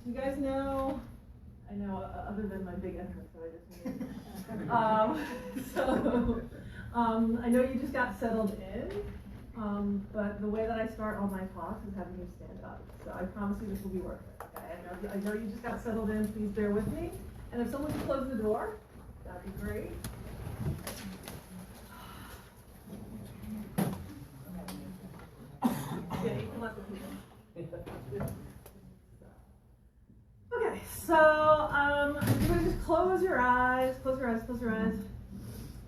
you guys know, I know other than my big entrance that I just made. I know you just got settled in, but the way that I start all my talks is having you stand up. So I promise you this will be worth it, okay? I know you just got settled in, please bear with me. And if someone could close the door, that'd be great. Yeah, you can let the people. Okay, so I'm going to just close your eyes,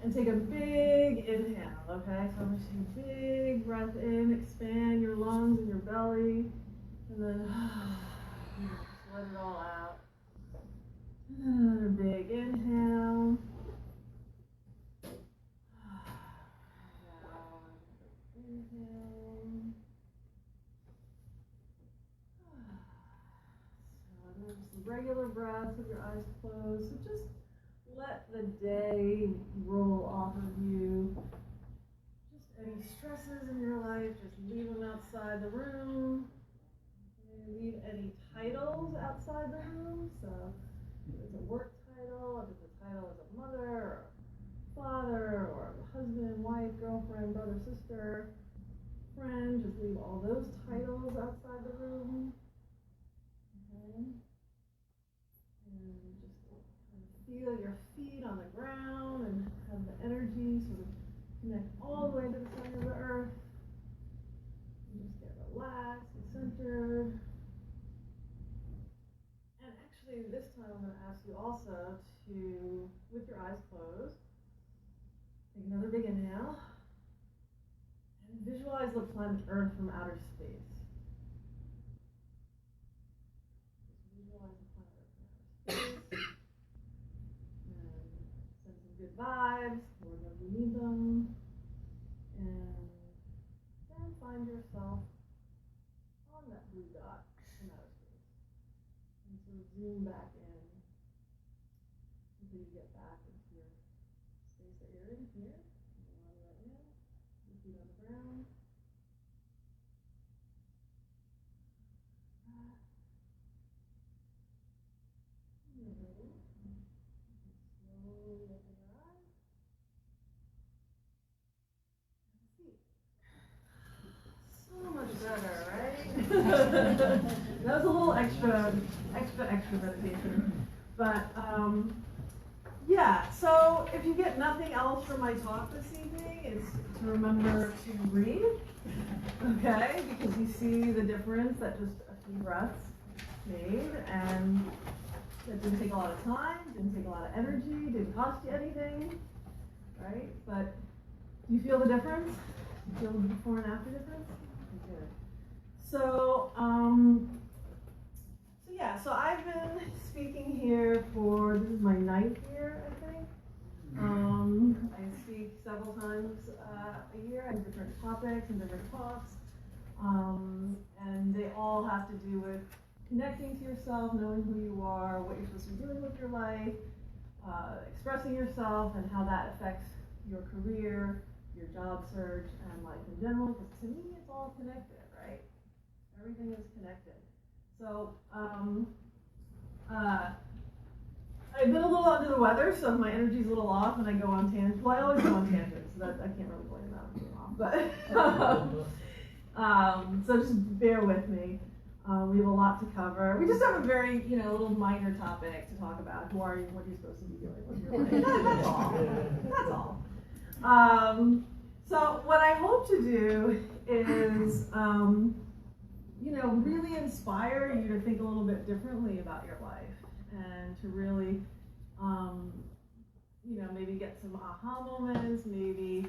and take a big inhale, okay? So I'm going to take a big breath in, expand your lungs and your belly, and then just let it all out. And then another big inhale. Inhale. Just regular breaths with your eyes closed. So just let the day roll off of you. Just any stresses in your life, just leave them outside the room. Leave any titles outside the room. So if it's a work title, if it's a title as a mother or father or husband, wife, girlfriend, brother, sister, friend, just leave all those titles outside the room. Okay. And just kind of feel your feet on the ground and have the energy sort of connect all the way to the center of the earth. And just get relaxed and centered. And actually, this time I'm going to ask you also to, with your eyes closed, take another big inhale. And visualize the planet Earth from outer space. Visualize the planet Earth from outer space. And send some good vibes wherever you need them. And then find yourself on that blue dot in outer space. And sort of zoom back in until you get back into your space that you're in here. Right now. Your feet on the ground. Slowly open your eyes. So much better, right? That was a little extra meditation. But yeah, so if you get nothing else from my talk this evening, it's to remember to breathe, okay? Because you see the difference that just a few breaths made, and it didn't take a lot of time, didn't take a lot of energy, didn't cost you anything, right? But do you feel the difference? Do you feel the before and after difference? Okay, good. So, so I've been speaking here for, this is my 9th year, I think. I speak several times a year on different topics and different talks. And they all have to do with connecting to yourself, knowing who you are, what you're supposed to be doing with your life, expressing yourself, and how that affects your career, your job search, and life in general. Because to me, it's all connected, right? Everything is connected. So, I've been a little under the weather, so my energy's a little off, and I go on tangents. Well, I always go on tangents, so that I can't really blame that on being off. But so just bear with me. We have a lot to cover. We just have a very, little minor topic to talk about. Who are you? What are you supposed to be doing with your life? That's all. That's all. So what I hope to do is, really inspire you to think a little bit differently about your life, and to really, maybe get some aha moments, maybe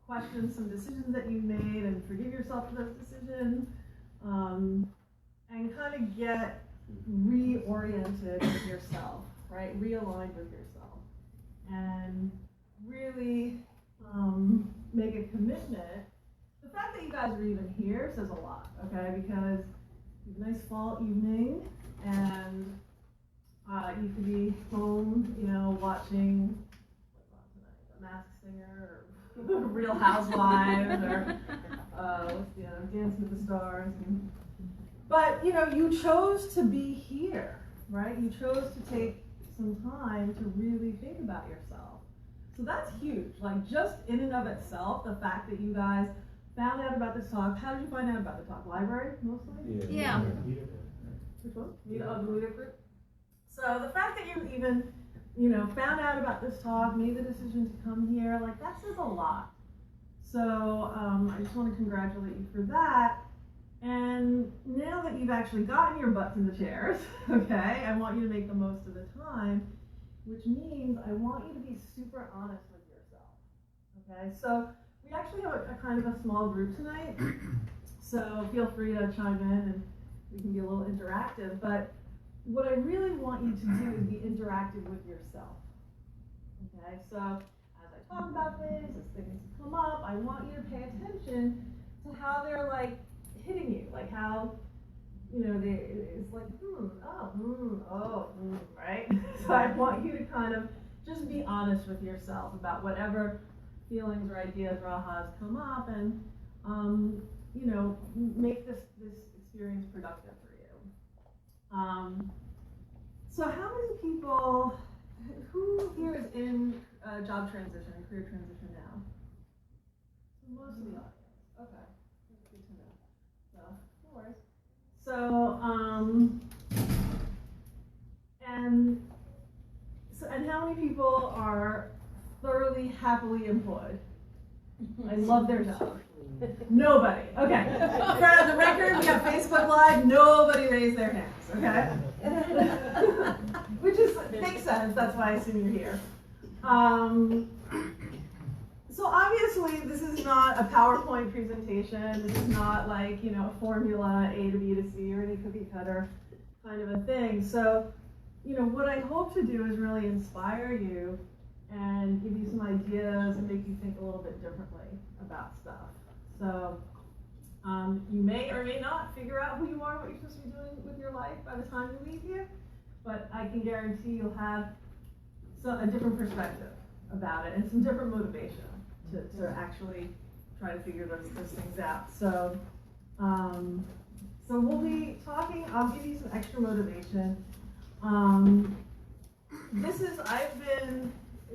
question some decisions that you made and forgive yourself for those decisions, and kind of get reoriented with yourself, right? Realigned with yourself, and really make a commitment. The fact that you guys are even here says a lot, okay? Because it's a nice fall evening, and you could be home, watching, what's on tonight, The Masked Singer, or Real Housewives, or what's the other, Dancing with the Stars. But, you know, you chose to be here, right? You chose to take some time to really think about yourself. So that's huge. Like, just in and of itself, the fact that you guys found out about this talk. How did you find out about the talk? Library, mostly? Yeah. Which one? The Meetup group? So the fact that you even, you know, found out about this talk, made the decision to come here, like, that says a lot. So I just want to congratulate you for that. And now that you've actually gotten your butts in the chairs, okay, I want you to make the most of the time, which means I want you to be super honest with yourself, okay? So we actually have a kind of a small group tonight, so feel free to chime in and we can be a little interactive, but what I really want you to do is be interactive with yourself, okay? So as I talk about things, as things come up, I want you to pay attention to how they're like hitting you, like how, you know, it's like, right? So I want you to kind of just be honest with yourself about whatever feelings or ideas or ahas come up, and you know, make this experience productive for you. So how many people, who here is in job transition, career transition now? Most of the audience. Okay, that's good to know. So, no worries. So, and how many people are thoroughly happily employed? I love their job. Nobody. Okay. For the record, we have Facebook Live. Nobody raised their hands. Okay. Which makes sense. That's why I assume you're here. So obviously, this is not a PowerPoint presentation. This is not like, you know, a formula A to B to C or any cookie cutter kind of a thing. So, you know, what I hope to do is really inspire you and give you some ideas and make you think a little bit differently about stuff. So you may or may not figure out who you are, what you're supposed to be doing with your life by the time you leave here, but I can guarantee you'll have a different perspective about it and some different motivation to actually try to figure those things out. So, so we'll be talking, I'll give you some extra motivation.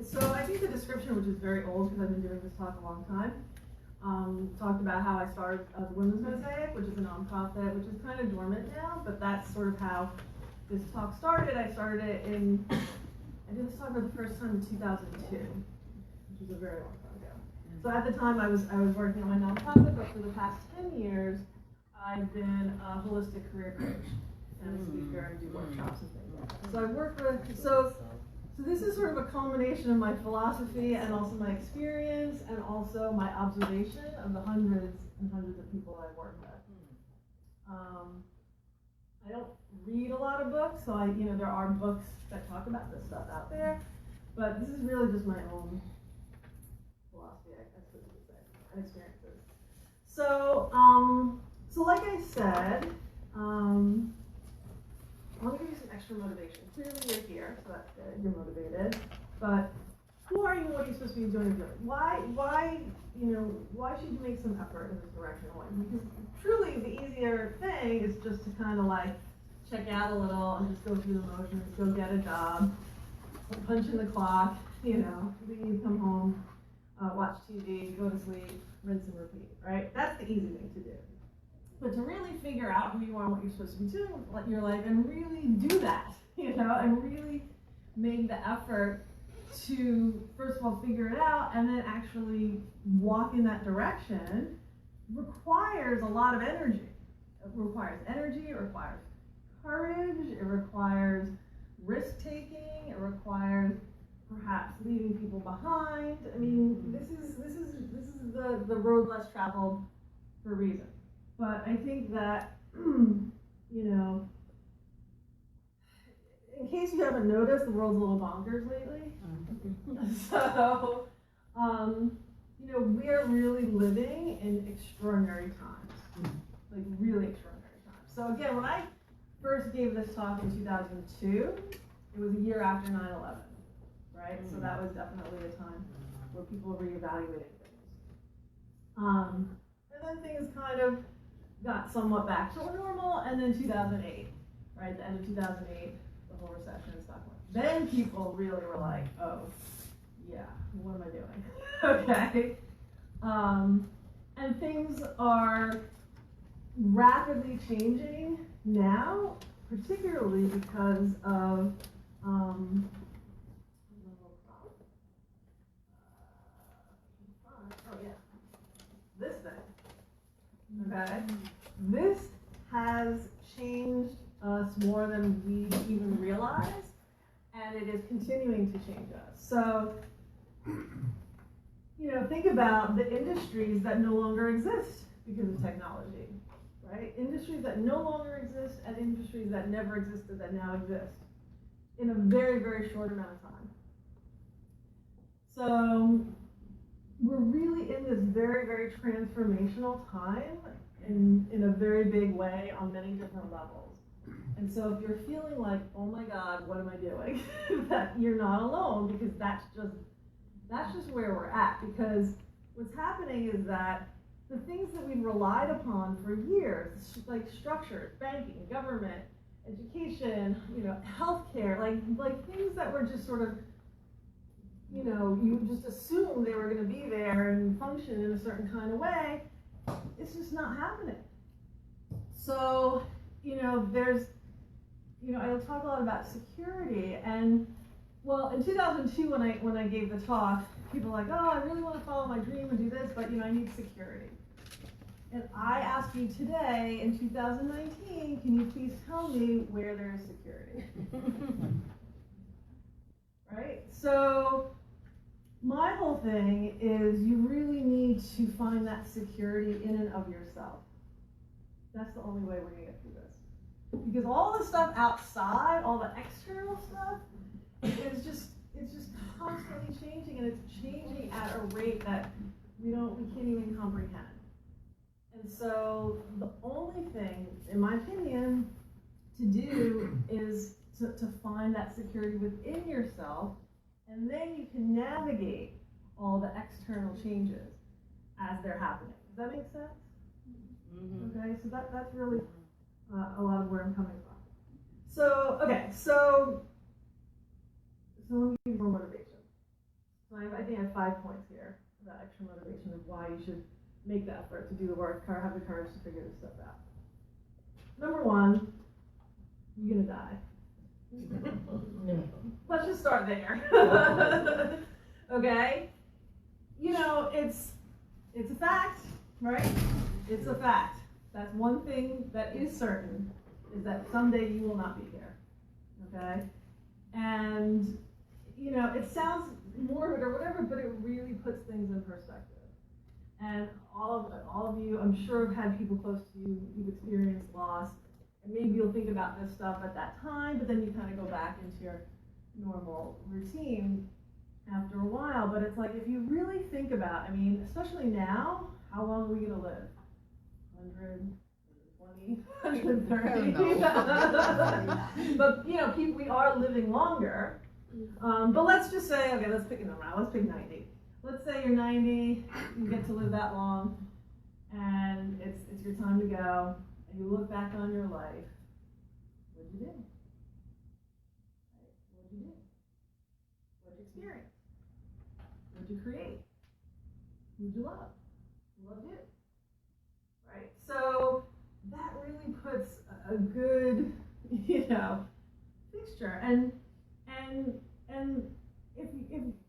So I think the description, which is very old because I've been doing this talk a long time, talked about how I started the Women's Mosaic, which is a nonprofit, which is kind of dormant now, but that's sort of how this talk started. I started it I did this talk for the first time in 2002, which is a very long time ago. So at the time I was working on my nonprofit, but for the past 10 years, I've been a holistic career coach and a speaker and do workshops and things like that. So I work with, so this is sort of a culmination of my philosophy and also my experience and also my observation of the hundreds and hundreds of people I work with. I don't read a lot of books, so there are books that talk about this stuff out there, but this is really just my own philosophy, I suppose you could say, and experiences. So, so like I said, I want to give you some extra motivation. Clearly you're here, so that's good, you're motivated, but who are you and what are you supposed to be doing? Why should you make some effort in this direction? Because truly the easier thing is just to kind of like check out a little and just go through the motions, go get a job, punch in the clock, leave, come home, watch TV, go to sleep, rinse and repeat, right? That's the easy thing to do. But to really figure out who you are and what you're supposed to be doing with your life and really do that, and really make the effort to, first of all, figure it out and then actually walk in that direction requires a lot of energy. It requires energy, it requires courage, it requires risk-taking, it requires perhaps leaving people behind. I mean, this is the road less traveled for a reason. But I think that, in case you haven't noticed, the world's a little bonkers lately. So, we are really living in extraordinary times, like really extraordinary times. So again, when I first gave this talk in 2002, it was a year after 9/11, right? So that was definitely a time where people were reevaluating things. And then things kind of got somewhat back to normal, and then 2008, right? The end of 2008, the whole recession and stuff. Then people really were like, oh, yeah, what am I doing? Okay. And things are rapidly changing now, particularly because of this thing. Okay, this has changed us more than we even realize, and it is continuing to change us. So, think about the industries that no longer exist because of technology, right? Industries that no longer exist and industries that never existed that now exist in a very, very short amount of time. So we're really in this very, very transformational time in a very big way on many different levels. And so if you're feeling like, oh my God, what am I doing? That you're not alone, because that's just where we're at. Because what's happening is that the things that we've relied upon for years, like structures, banking, government, education, healthcare, like things that were just sort of, you just assume they were going to be there and function in a certain kind of way, it's just not happening. So, there's, I talk a lot about security, and well, in 2002 when I gave the talk, people were like, oh, I really want to follow my dream and do this, but I need security. And I ask you today, in 2019, can you please tell me where there is security? Right? So my whole thing is you really need to find that security in and of yourself. That's the only way we're going to get through this. Because all the stuff outside, all the external stuff, it's just constantly changing, and it's changing at a rate that we can't even comprehend. And so the only thing, in my opinion, to do is to find that security within yourself, and then you can navigate all the external changes as they're happening. Does that make sense? Mm-hmm. Okay, so that's really a lot of where I'm coming from. So, okay, so let me give you more motivation. So I think I have 5 points here about extra motivation of why you should make the effort to do the work, or have the courage to figure this stuff out. Number 1, you're gonna die. Let's just start there. Okay? It's a fact, right? It's a fact. That's one thing that is certain, is that someday you will not be here. Okay? And it sounds morbid or whatever, but it really puts things in perspective. And all of you, I'm sure, have had people close to you who've experienced loss, and maybe you'll think about this stuff at that time, but then you kind of go back into your normal routine after a while. But it's like, if you really think about, especially now, how long are we going to live? 100, 120, 130? But, people, we are living longer. But let's just say, okay, let's pick a number out. Let's pick 90. Let's say you're 90, you get to live that long, and it's your time to go, and you look back on your life. What'd you do? Right? What'd you do? What'd you experience? What'd you create? Who'd you love? Who loved you? Right? So that really puts a good, picture. And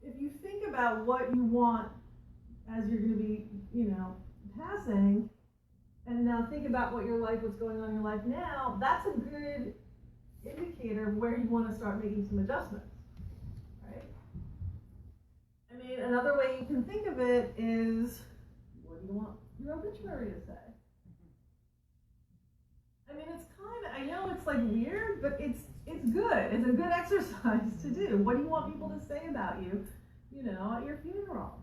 if you think about what you want as you're going to be, passing, and now think about what's going on in your life now, that's a good indicator of where you want to start making some adjustments, right? Another way you can think of it is, what do you want your obituary to say? It's I know it's like weird, but it's good. It's a good exercise to do. What do you want people to say about you, at your funeral?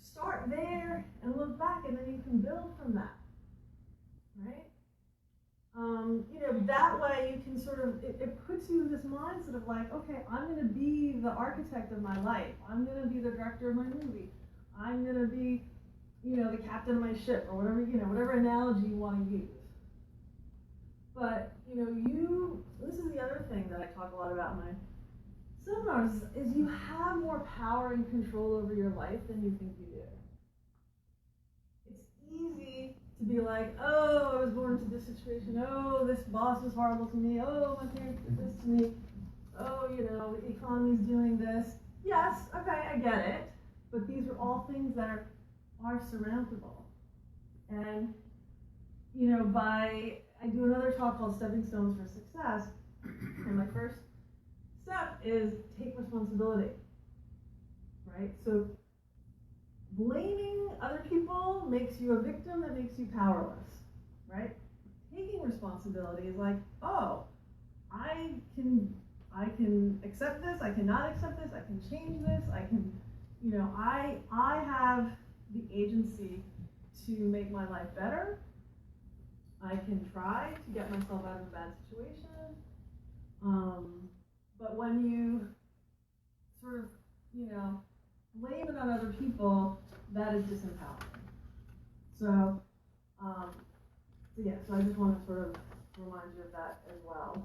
Start there and look back, and then you can build from that, right? That way you can sort of, it puts you in this mindset of like, okay, I'm going to be the architect of my life. I'm going to be the director of my movie. I'm going to be the captain of my ship, or whatever, whatever analogy you want to use. But, this is the other thing that I talk a lot about in my seminars, is you have more power and control over your life than you think you do. It's easy to be like, oh, I was born into this situation, oh, this boss was horrible to me, oh, my parents did this to me, oh, the economy's doing this. Yes, okay, I get it, but these are all things that are surmountable. And, I do another talk called Stepping Stones for Success, and my first step is take responsibility, right? So blaming other people makes you a victim, that makes you powerless, right? Taking responsibility is like, oh, I can accept this, I cannot accept this, I can change this, I can, I have the agency to make my life better. I can try to get myself out of a bad situation. But when you sort of, blame it on other people, that is disempowering. So I just want to sort of remind you of that as well.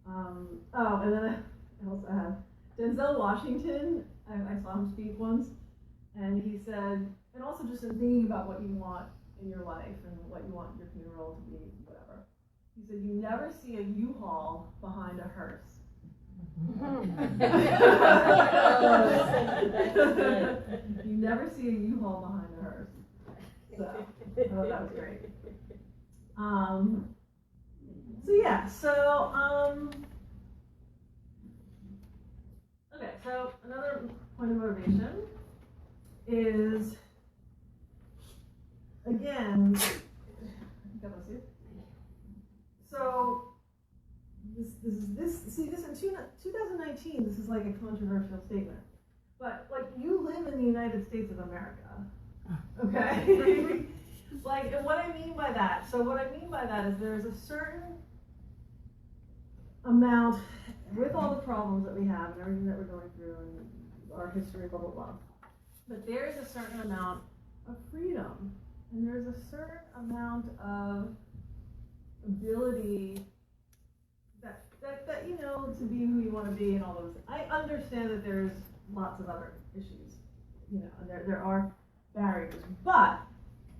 And then I also have Denzel Washington. I saw him speak once, and he said, and also just in thinking about what you want in your life and what you want your funeral to be, whatever. He said, you never see a U-Haul behind a hearse. You never see a U-Haul behind a hearse. So, I thought that was great. Okay, so another point of motivation is, again, God bless you. So this in 2019, this is like a controversial statement, but like, you live in the United States of America, okay? Like, and what I mean by that is there's a certain amount, with all the problems that we have and everything that we're going through and our history, blah, blah, blah, but there is a certain amount of freedom, and there's a certain amount of ability that to be who you want to be and all those things. I understand that there's lots of other issues, and there are barriers, but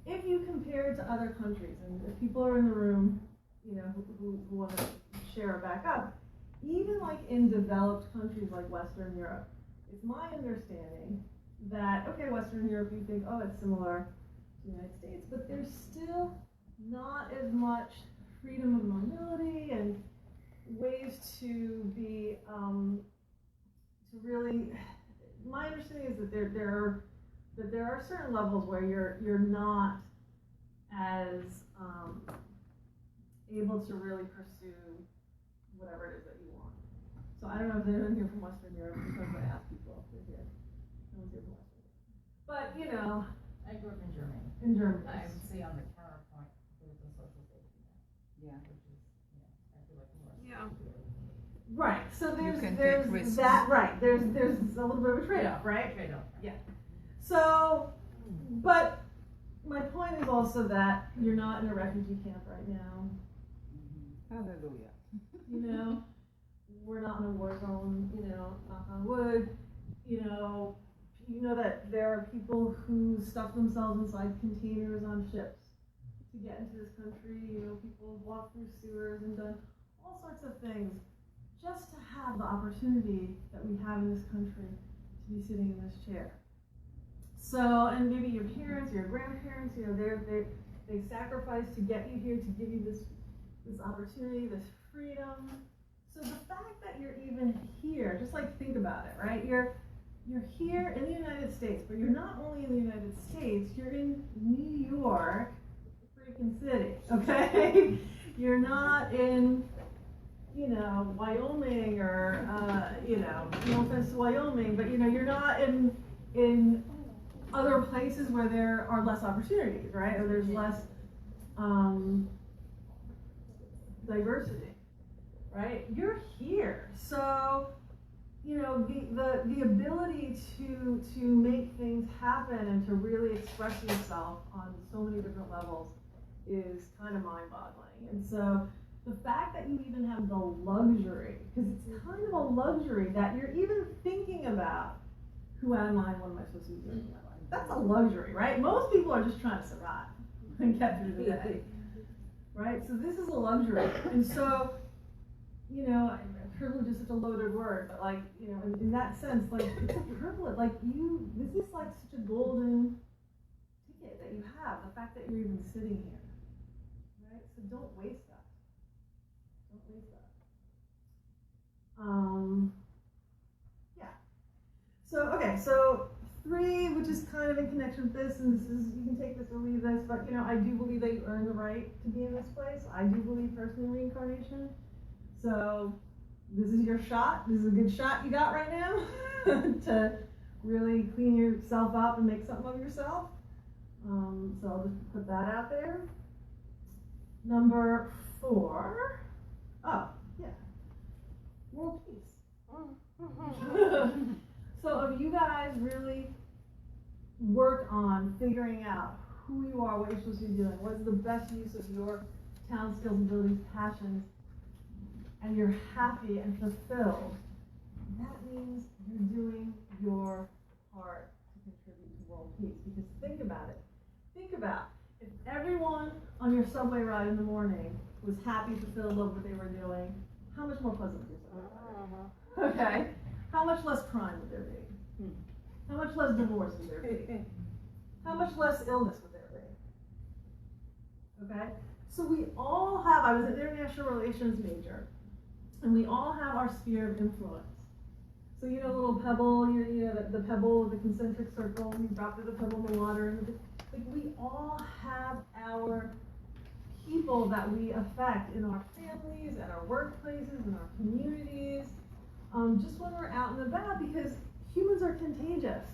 if you compare it to other countries, and if people are in the room, who want to share or back up, even like in developed countries like Western Europe, it's my understanding that, okay, Western Europe, you think, oh, it's similar to the United States, but there's still not as much freedom of mobility and ways to be, to really, my understanding is that there are certain levels where you're not as able to really pursue whatever it is that you want. So I don't know if there's anyone here from Western Europe, because I ask people if they're here. No one's here from Western Europe. But, I grew up in Germany. In Germany. I would say on the counterpoint, there's a social safety net. Yeah. Which is, I feel like more. Yeah. Right. So there's that, right. There's a little bit of a trade-off, right? Trade-off. Yeah. So, but my point is also that you're not in a refugee camp right now. Hallelujah. We're not in a war zone, knock on wood. You know that there are people who stuff themselves inside containers on ships to get into this country. People have walked through sewers and done all sorts of things just to have the opportunity that we have in this country to be sitting in this chair. So, and maybe your parents, your grandparents, they sacrificed to get you here, to give you this opportunity, this freedom. So the fact that you're even here, just like think about it, right? You're here in the United States, but you're not only in the United States, you're in New York freaking city, okay? You're not in, Wyoming or, no offense to Wyoming, but you're not in other places where there are less opportunities, right? Or there's less diversity, right? You're here. So the ability to make things happen and to really express yourself on so many different levels is kind of mind-boggling. And so the fact that you even have the luxury, because it's kind of a luxury that you're even thinking about, who am I and what am I supposed to be doing in my life? That's a luxury, right? Most people are just trying to survive and get through the day, right? So this is a luxury. And so, privilege is such a loaded word, but like, in that sense, like, it's a privilege. Like, this is like such a golden ticket that you have, the fact that you're even sitting here, right? So don't waste that. Don't waste that. Yeah. So, okay, so 3, which is kind of in connection with this, and this is, you can take this or leave this, but, I do believe that you earn the right to be in this place. I do believe personally in reincarnation. So, this is your shot. This is a good shot you got right now to really clean yourself up and make something of yourself. So I'll just put that out there. Number 4. Oh, yeah. World peace. So if you guys really work on figuring out who you are, what you're supposed to be doing, what's the best use of your talent, skills, abilities, passions, and you're happy and fulfilled, that means you're doing your part to contribute to world peace. Because think about it. Think about if everyone on your subway ride in the morning was happy, fulfilled, loved what they were doing, how much more pleasant would your subway ride be? Okay? How much less crime would there be? How much less divorce would there be? How much less illness would there be? Okay? So we all have, I was an international relations major, and we all have our sphere of influence. So the little pebble, the pebble with the concentric circle, you drop the pebble in the water, and we all have our people that we affect in our families, at our workplaces, in our communities, just when we're out and about, because humans are contagious,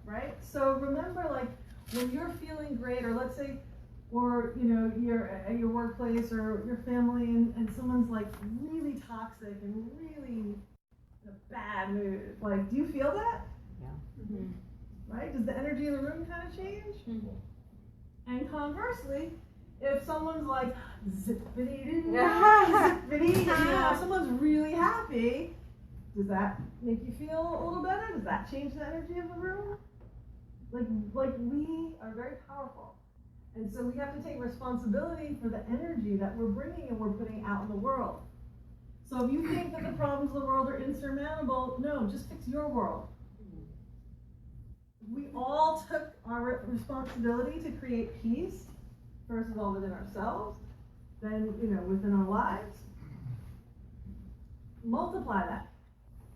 right? So remember, like, when you're feeling great, or let's say, or you're at your workplace or your family, and someone's like really toxic and really in a bad mood, like, do you feel that? Yeah. Mm-hmm. Right? Does the energy in the room kind of change? Mm-hmm. And conversely, if someone's like zippity zippity, someone's really happy, does that make you feel a little better? Does that change the energy of the room? Like we are very powerful. And so we have to take responsibility for the energy that we're bringing and we're putting out in the world. So if you think that the problems of the world are insurmountable, no, just fix your world. We all took our responsibility to create peace, first of all within ourselves, then within our lives. Multiply that,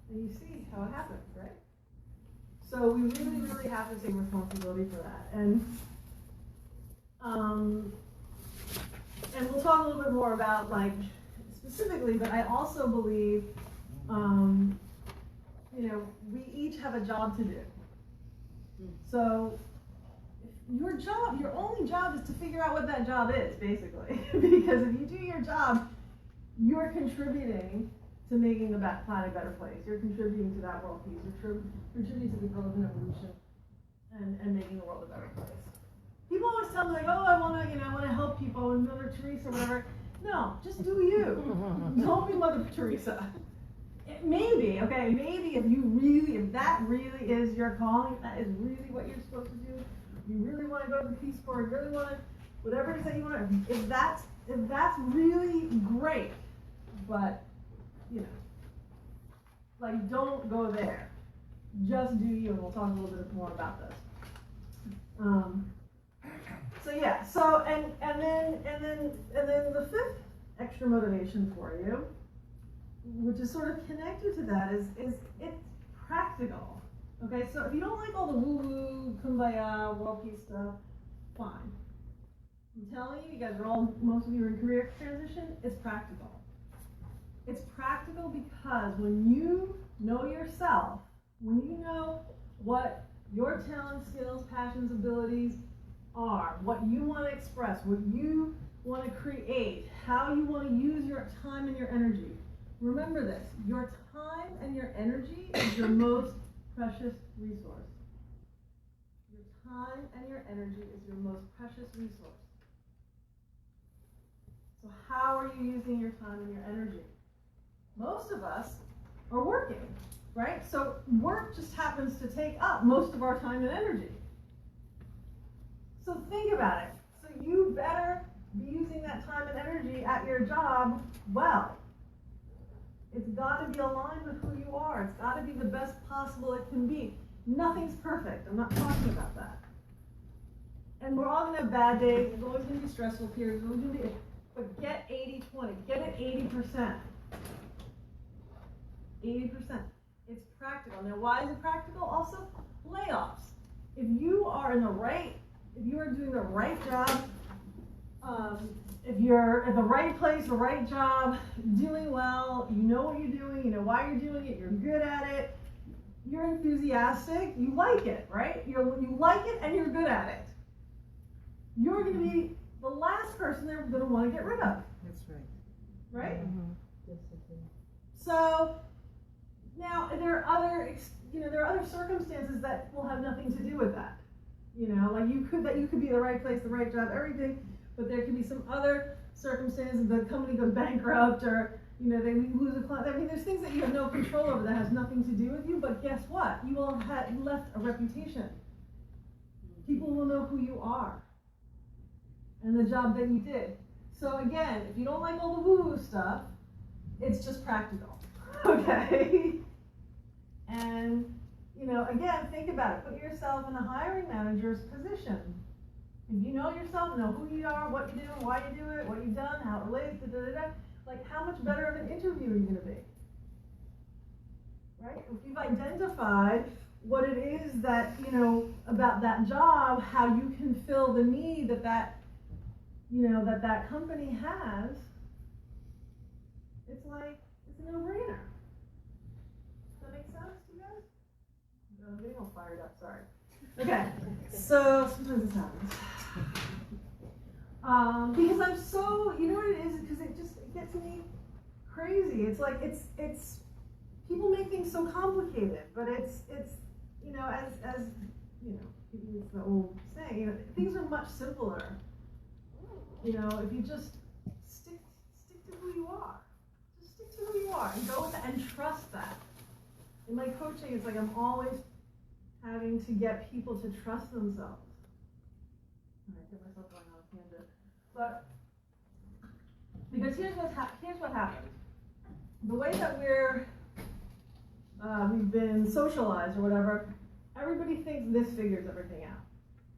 and you see how it happens, right? So we really, really have to take responsibility for that. And we'll talk a little bit more about, like, specifically, but I also believe, we each have a job to do. So your only job is to figure out what that job is, basically. Because if you do your job, you're contributing to making the planet a better place. You're contributing to that world peace. You're contributing to the growth and evolution and making the world a better place. People always tell me, like, oh, I want to help people, and Mother Teresa, whatever. No, just do you. Don't be Mother Teresa. Maybe if that really is your calling, if that is really what you're supposed to do, you really want to go to the Peace Corps, you really want to, whatever it is that you want to, if that's really great, but, like, don't go there. Just do you, and we'll talk a little bit more about this. And then the 5th extra motivation for you, which is sort of connected to that, is it's practical. Okay, so if you don't like all the woo-woo, kumbaya, world peace stuff, fine. I'm telling you, most of you are in career transition, it's practical. It's practical because when you know yourself, when you know what your talents, skills, passions, abilities are, what you want to express, what you want to create, how you want to use your time and your energy, Remember this, your time and your energy is your most precious resource. Your time and your energy is your most precious resource. So how are you using your time and your energy? Most of us are working, right? So work just happens to take up most of our time and energy. So think about it. So you better be using that time and energy at your job well. It's got to be aligned with who you are. It's got to be the best possible it can be. Nothing's perfect. I'm not talking about that. And we're all going to have bad days. There's always going to be stressful periods. There's always going to be, but get 80-20. Get it 80%. 80%. It's practical. Now, why is it practical? Also, layoffs. If you are doing the right job, if you're at the right place, the right job, doing well, you know what you're doing, you know why you're doing it, you're good at it, you're enthusiastic, you like it, right? You like it and you're good at it. You're going to be the last person they're going to want to get rid of. That's right. Right? Mm-hmm. So now there are other circumstances that will have nothing to do with that. Like you could be the right place, the right job, everything, but there could be some other circumstances. The company goes bankrupt, or they lose a client. I mean, there's things that you have no control over that has nothing to do with you. But guess what? You will have left a reputation. People will know who you are and the job that you did. So again, if you don't like all the woo-woo stuff, it's just practical, okay? And again, think about it. Put yourself in a hiring manager's position. If you know yourself, know who you are, what you do, why you do it, what you've done, how it relates, like how much better of an interview are you going to be? Right? If you've identified what it is that, about that job, how you can fill the need that company has, it's a no-brainer. Does that make sense to you guys? I'm getting all fired up, sorry. Okay, so sometimes this happens. Because I'm so, you know what it is? Because it gets me crazy. It's like, it's people make things so complicated, but it's as it's the old saying, things are much simpler. If you just stick to who you are. Just stick to who you are and go with that and trust that. In my coaching, it's like I'm always having to get people to trust themselves. All right, get myself going on a tangent. But because here's what happens. The way that we've been socialized or whatever, everybody thinks this figures everything out,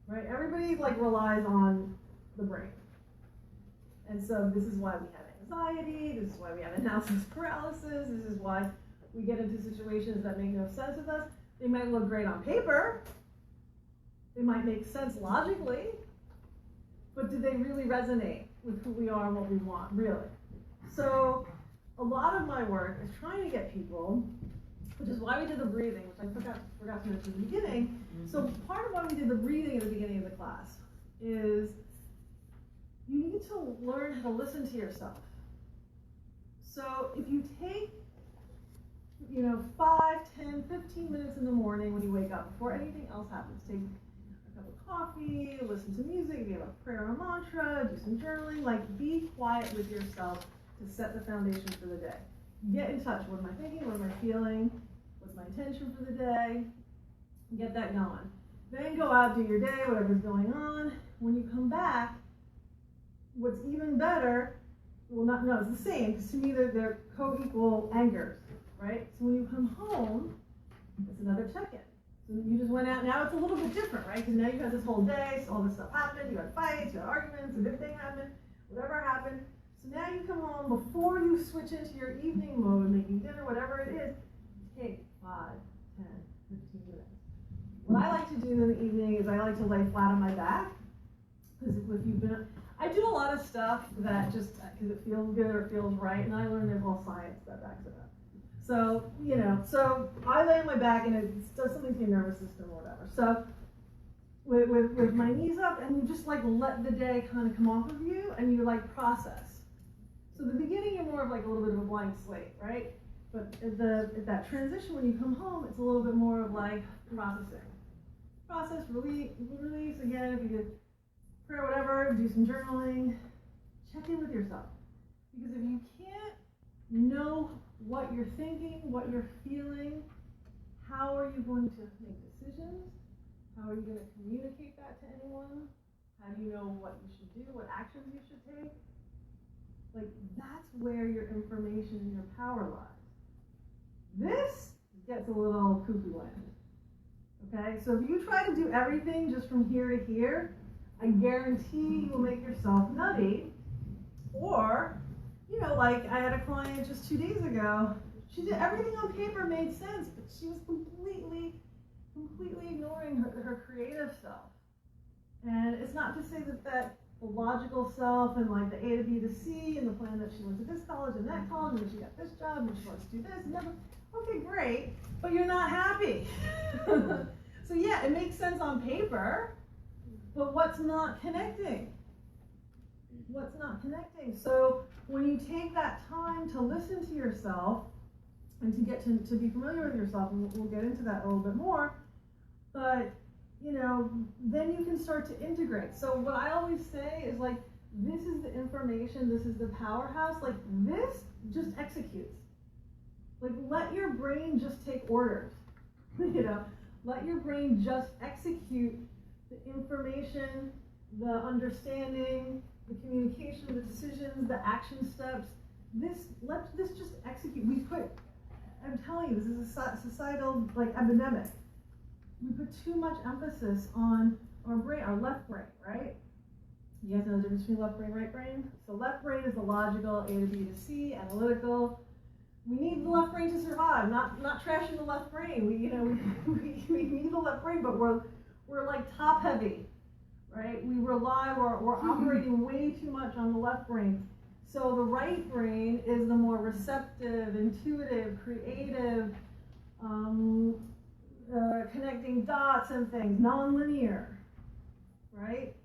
right? Everybody relies on the brain. And so this is why we have anxiety, this is why we have analysis paralysis, this is why we get into situations that make no sense with us. They might look great on paper, they might make sense logically, but do they really resonate with who we are and what we want, really? So a lot of my work is trying to get people, which is why we did the breathing, which I forgot to mention at the beginning. Mm-hmm. So part of why we did the breathing at the beginning of the class is you need to learn how to listen to yourself. So if you take 5, 10, 15 minutes in the morning when you wake up, before anything else happens, take a cup of coffee, listen to music, if you have a prayer or mantra, do some journaling, be quiet with yourself to set the foundation for the day. Get in touch. What am I thinking? What am I feeling? What's my intention for the day? Get that going. Then go out, do your day, whatever's going on. When you come back, what's even better, it's the same, because to me they're co-equal anchors, right? So when you come home, it's another check-in. So you just went out, now it's a little bit different, right? Because now you've had this whole day, so all this stuff happened, you had fights, you had arguments, a good thing happened, whatever happened. So now you come home, before you switch into your evening mode, making dinner, whatever it is, take 5, 10, 15 minutes. What I like to do in the evening is I like to lay flat on my back, because I do a lot of stuff that just, because it feels good or feels right, and I learned there's all science that backs it up. So, so I lay on my back and it does something to your nervous system or whatever. So, with my knees up, and you just let the day kind of come off of you, and you process. So the beginning, you're more of like a little bit of a blank slate, right? But at that transition, when you come home, it's a little bit more of like processing. Process, release, again, if you did prayer, whatever, do some journaling, check in with yourself. Because if you can't know what you're thinking, what you're feeling, how are you going to make decisions? How are you going to communicate that to anyone? How do you know what you should do, what actions you should take? Like, that's where your information and your power lies. This gets a little cuckoo land. Okay, so if you try to do everything just from here to here, I guarantee you'll make yourself nutty. Or, you know, like I had a client just 2 days ago, she did everything on paper made sense, but she was completely ignoring her creative self. And it's not to say that the logical self and like the A to B to C and the plan that she went to this college and that college and then she got this job and she wants to do this and that. Okay, great, but you're not happy. So yeah, it makes sense on paper, but what's not connecting? What's not connecting? So when you take that time to listen to yourself and to get to be familiar with yourself, and we'll get into that a little bit more, but you know, then you can start to integrate. So what I always say is like, this is the information, this is the powerhouse, like this just executes. Like let your brain just take orders, you know, let your brain just execute the information, the understanding, the communication, the decisions, the action steps. Let this just execute. I'm telling you, this is a societal like epidemic. We put too much emphasis on our brain, our left brain, right? You guys know the difference between left brain, right brain? So left brain is the logical, A to B to C, analytical. We need the left brain to survive. Not trashing the left brain. We need the left brain, but we're like top heavy, right? We're operating way too much on the left brain. So the right brain is the more receptive, intuitive, creative, connecting dots and things, non-linear, right?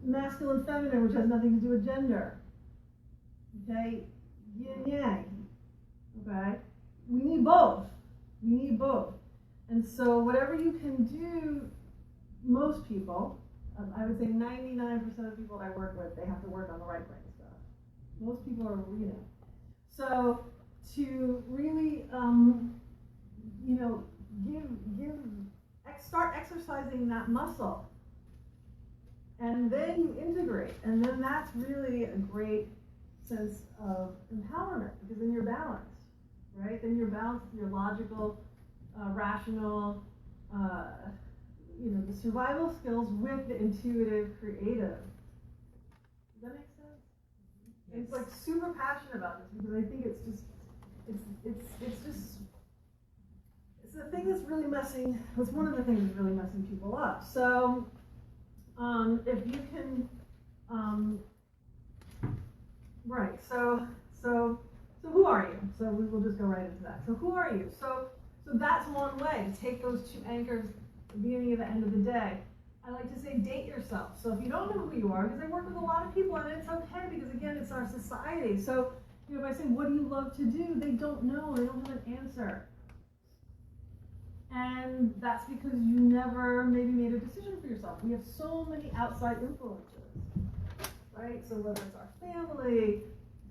Masculine, feminine, which has nothing to do with gender. Okay, yin yang. Okay, we need both. We need both. And so whatever you can do, most people, I would say 99% of people that I work with, they have to work on the right brain stuff. Most people are, you know. So to really, you know, start exercising that muscle, and then you integrate, and then that's really a great sense of empowerment, because then you're balanced, right? Then you're balanced, you're logical, rational, you know, the survival skills with the intuitive, creative. Does that make sense? Yes. It's like super passionate about this because I think it's the thing that's really messing. It's one of the things that's really messing people up. So, if you can, right. So who are you? So we will just go right into that. So who are you? So that's one way to take those two anchors, the beginning and the end of the day. I like to say date yourself. So if you don't know who you are, because I work with a lot of people and it's okay because again, it's our society. So, you know, if I say, what do you love to do? They don't know, they don't have an answer. And that's because you never maybe made a decision for yourself. We have so many outside influences, right? So whether it's our family,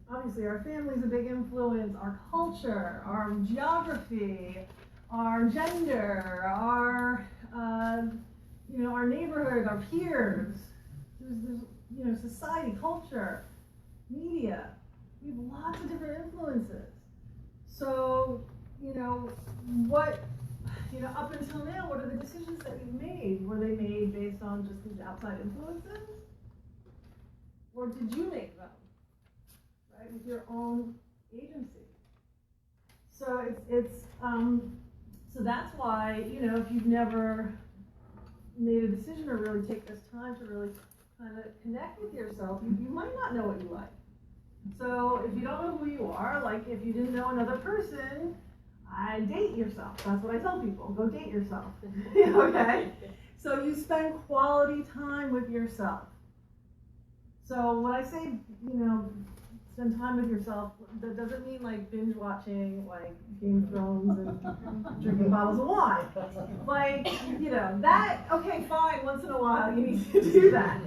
obviously our family is a big influence, our culture, our geography, our gender, our, you know, our neighborhood, our peers, there's you know, society, culture, media. We have lots of different influences. So, you know, up until now, what are the decisions that you've made? Were they made based on just these outside influences? Or did you make them, right, with your own agency? So so that's why, you know, if you've never made a decision or really take this time to really kind of connect with yourself, you might not know what you like. So if you don't know who you are, like if you didn't know another person, date yourself. That's what I tell people. Go date yourself. Okay? So you spend quality time with yourself. So when I say, you know, spend time with yourself. That doesn't mean like binge watching like Game of Thrones and drinking bottles of wine. Like, you know, that, okay, fine, once in a while you need to do that.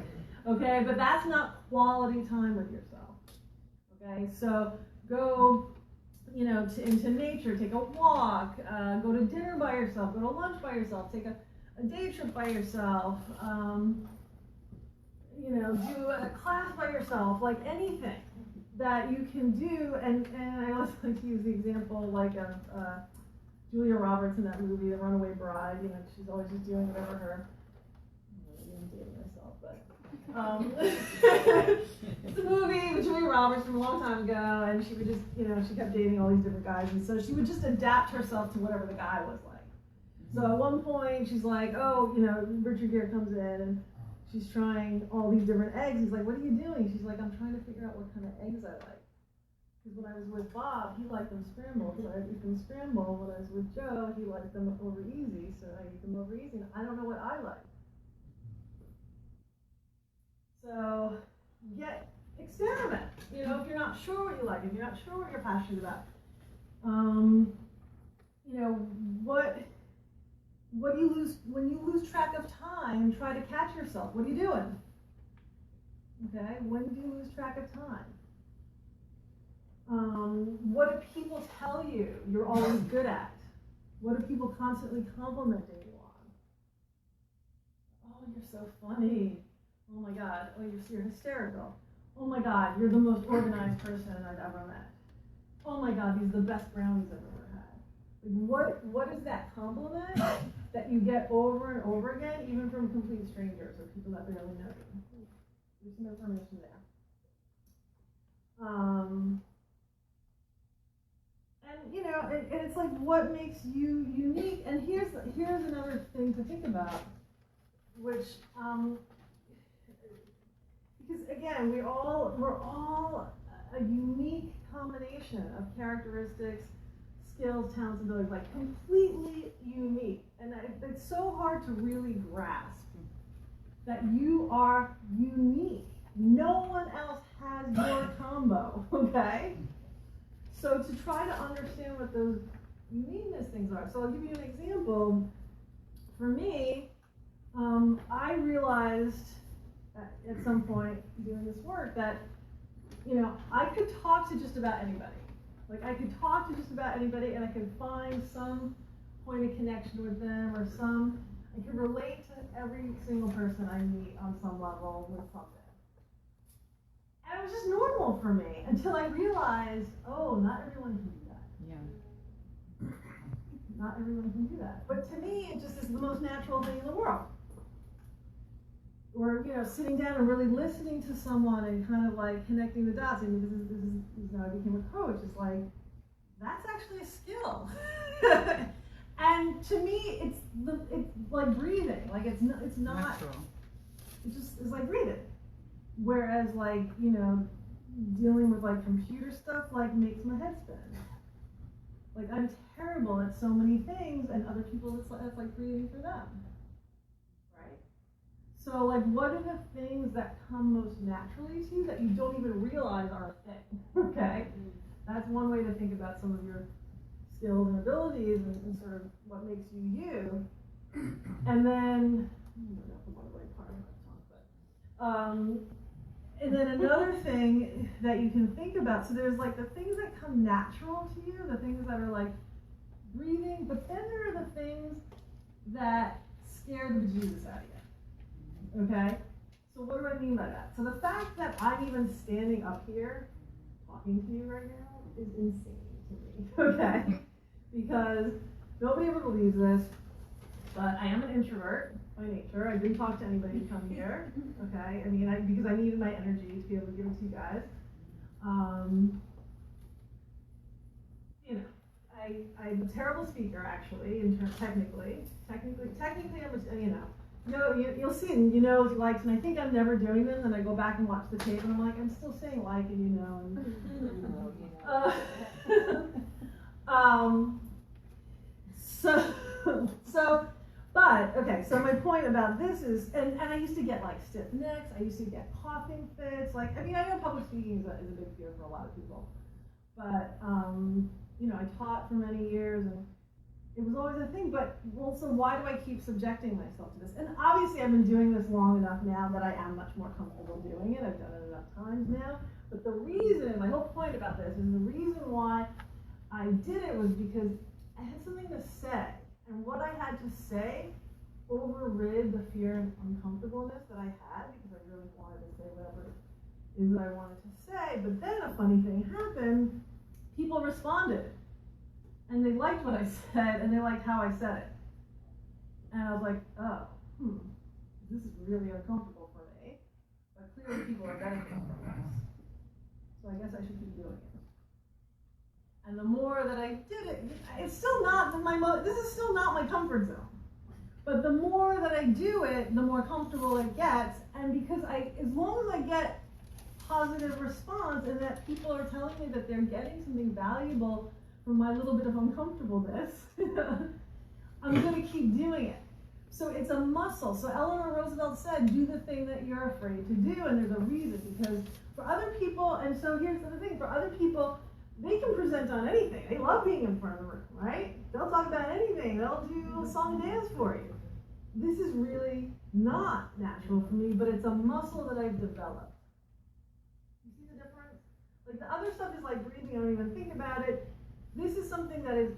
Okay, but that's not quality time with yourself. Okay, so go, you know, into nature, take a walk, go to dinner by yourself, go to lunch by yourself, take a day trip by yourself, you know, do a class by yourself, like anything that you can do. And I always like to use the example like of Julia Roberts in that movie, The Runaway Bride. You know, she's always just doing whatever her, I'm dating myself, but it's a movie with Julia Roberts from a long time ago, and she would just, you know, she kept dating all these different guys, and so she would just adapt herself to whatever the guy was like. So at one point, she's like, oh, you know, Richard Gere comes in, and she's trying all these different eggs. He's like, what are you doing? She's like, I'm trying to figure out what kind of eggs I like. Because when I was with Bob, he liked them scrambled, so I eat them scrambled. When I was with Joe, he liked them over easy, so I eat them over easy. And I don't know what I like. So, experiment. You know, if you're not sure what you like, if you're not sure what you're passionate about, you know, what do you lose when you lose track of time? Try to catch yourself. What are you doing? Okay, when do you lose track of time? What do people tell you you're always good at? What are people constantly complimenting you on? Oh, you're so funny. Oh my God, oh, you're hysterical. Oh my God, you're the most organized person I've ever met. Oh my God, these are the best brownies I've ever had. What is that compliment that you get over and over again, even from complete strangers or people that barely know you? There's some information there. And you know, and it's like what makes you unique. And here's another thing to think about, which because again, we're all a unique combination of characteristics, skills, talents, abilities, like completely unique. And it's so hard to really grasp that you are unique. No one else has your combo, okay? So to try to understand what those uniqueness things are. So I'll give you an example. For me, I realized at some point doing this work that, you know, I could talk to just about anybody. Like I could talk to just about anybody and I could find some point of connection with them or I could relate to every single person I meet on some level with something. And it was just normal for me until I realized, oh, not everyone can do that. Yeah. Not everyone can do that. But to me, it just is the most natural thing in the world. Or, you know, sitting down and really listening to someone and kind of like connecting the dots. I mean, this is you know, I became a coach. It's like, that's actually a skill. And to me, it's like breathing. Like it's not. Natural. It's like breathing. Whereas like, you know, dealing with like computer stuff like makes my head spin. Like I'm terrible at so many things, and other people it's like breathing for them. So, like, what are the things that come most naturally to you that you don't even realize are a thing, okay? That's one way to think about some of your skills and abilities and sort of what makes you you. And then, I don't know if I'm on the right part of my talk, but, and then another thing that you can think about, so there's like the things that come natural to you, the things that are like breathing, but then there are the things that scare the bejesus out of you. Okay, so what do I mean by that? So the fact that I'm even standing up here talking to you right now is insane to me, okay? Because nobody ever believes this, but I am an introvert by nature. I didn't talk to anybody to come here, okay? I mean, because I needed my energy to be able to give it to you guys. You know, I'm a terrible speaker actually, technically. Technically, I'm a, you know. No, you'll see it, and you know likes, and I think I'm never doing them, and I go back and watch the tape, and I'm like, I'm still saying like, and you know, and, but, okay, so my point about this is, and I used to get like stiff necks, I used to get coughing fits, like, I mean, I know public speaking is a big fear for a lot of people, but, you know, I taught for many years, and it was always a thing, but, well, so why do I keep subjecting myself to this? And obviously I've been doing this long enough now that I am much more comfortable doing it, I've done it enough times now, but the reason, my whole point about this is the reason why I did it was because I had something to say, and what I had to say overrid the fear and uncomfortableness that I had, because I really wanted to say whatever it is that I wanted to say. But then a funny thing happened. People responded, and they liked what I said, and they liked how I said it. And I was like, oh, this is really uncomfortable for me, but clearly people are benefiting from this, so I guess I should keep doing it. And the more that I did it, it's still not this is still not my comfort zone. But the more that I do it, the more comfortable it gets. And because as long as I get positive response and that people are telling me that they're getting something valuable from my little bit of uncomfortableness, I'm going to keep doing it. So it's a muscle. So Eleanor Roosevelt said, do the thing that you're afraid to do. And there's a reason, because for other people, and so here's the thing, for other people, they can present on anything. They love being in front of the room, right? They'll talk about anything. They'll do a song and dance for you. This is really not natural for me, but it's a muscle that I've developed. You see the difference? Like the other stuff is like breathing, I don't even think about it. This is something that is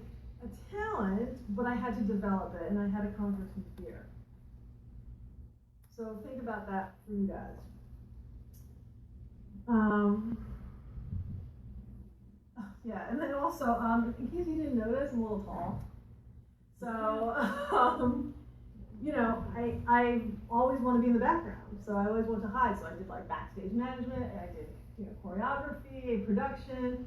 a talent, but I had to develop it, and I had to conquer some fear. So think about that for you guys. Yeah, and then also, in case you didn't notice, I'm a little tall. So, you know, I always want to be in the background. So I always want to hide. So I did like backstage management, and I did, you know, choreography, production.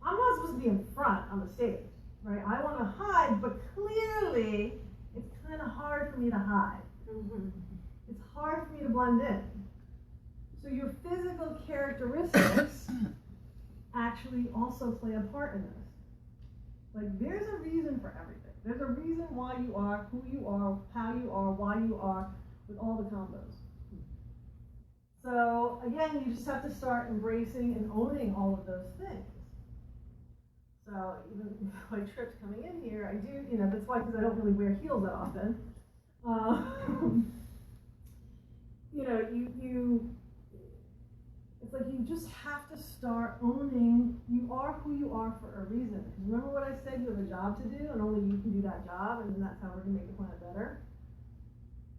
I'm not supposed to be in front on the stage, right? I want to hide, but clearly it's kind of hard for me to hide. It's hard for me to blend in. So your physical characteristics actually also play a part in this. Like there's a reason for everything. There's a reason why you are who you are, how you are, why you are, with all the combos. So again, you just have to start embracing and owning all of those things. So even my trips coming in here, I do, you know, that's why, because I don't really wear heels that often. You know, it's like you just have to start owning you are who you are for a reason. Because remember what I said, you have a job to do, and only you can do that job, and that's how we're going to make the planet better.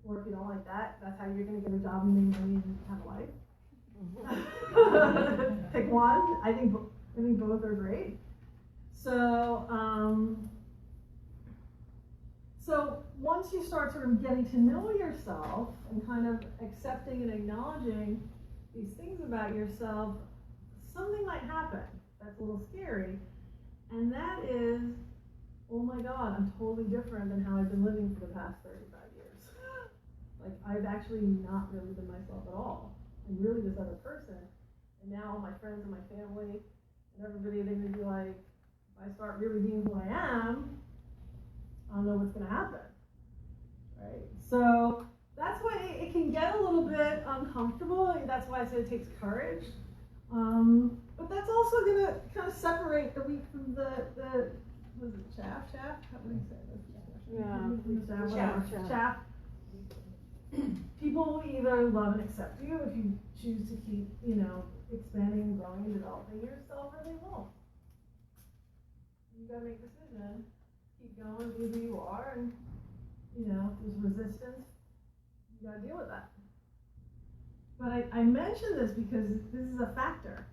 Or if you don't like that, that's how you're going to get a job and make money and have a life. Pick one. I think both are great. So, so once you start sort of getting to know yourself and kind of accepting and acknowledging these things about yourself, something might happen that's a little scary, and that is, oh my God, I'm totally different than how I've been living for the past 35 years. Like, I've actually not really been myself at all. I'm really this other person, and now all my friends and my family and everybody, they're going to be like, if I start really being who I am, I don't know what's going to happen, right? So that's why it can get a little bit uncomfortable. That's why I said it takes courage. But that's also going to kind of separate the wheat from the was it chaff? How do you say this? Yeah. Chaff. People will either love and accept you if you choose to keep, you know, expanding and growing and developing yourself, or they won't. You gotta make a decision. Keep going, be who you are, and, you know, if there's resistance, you gotta deal with that. But I mention this because this is a factor.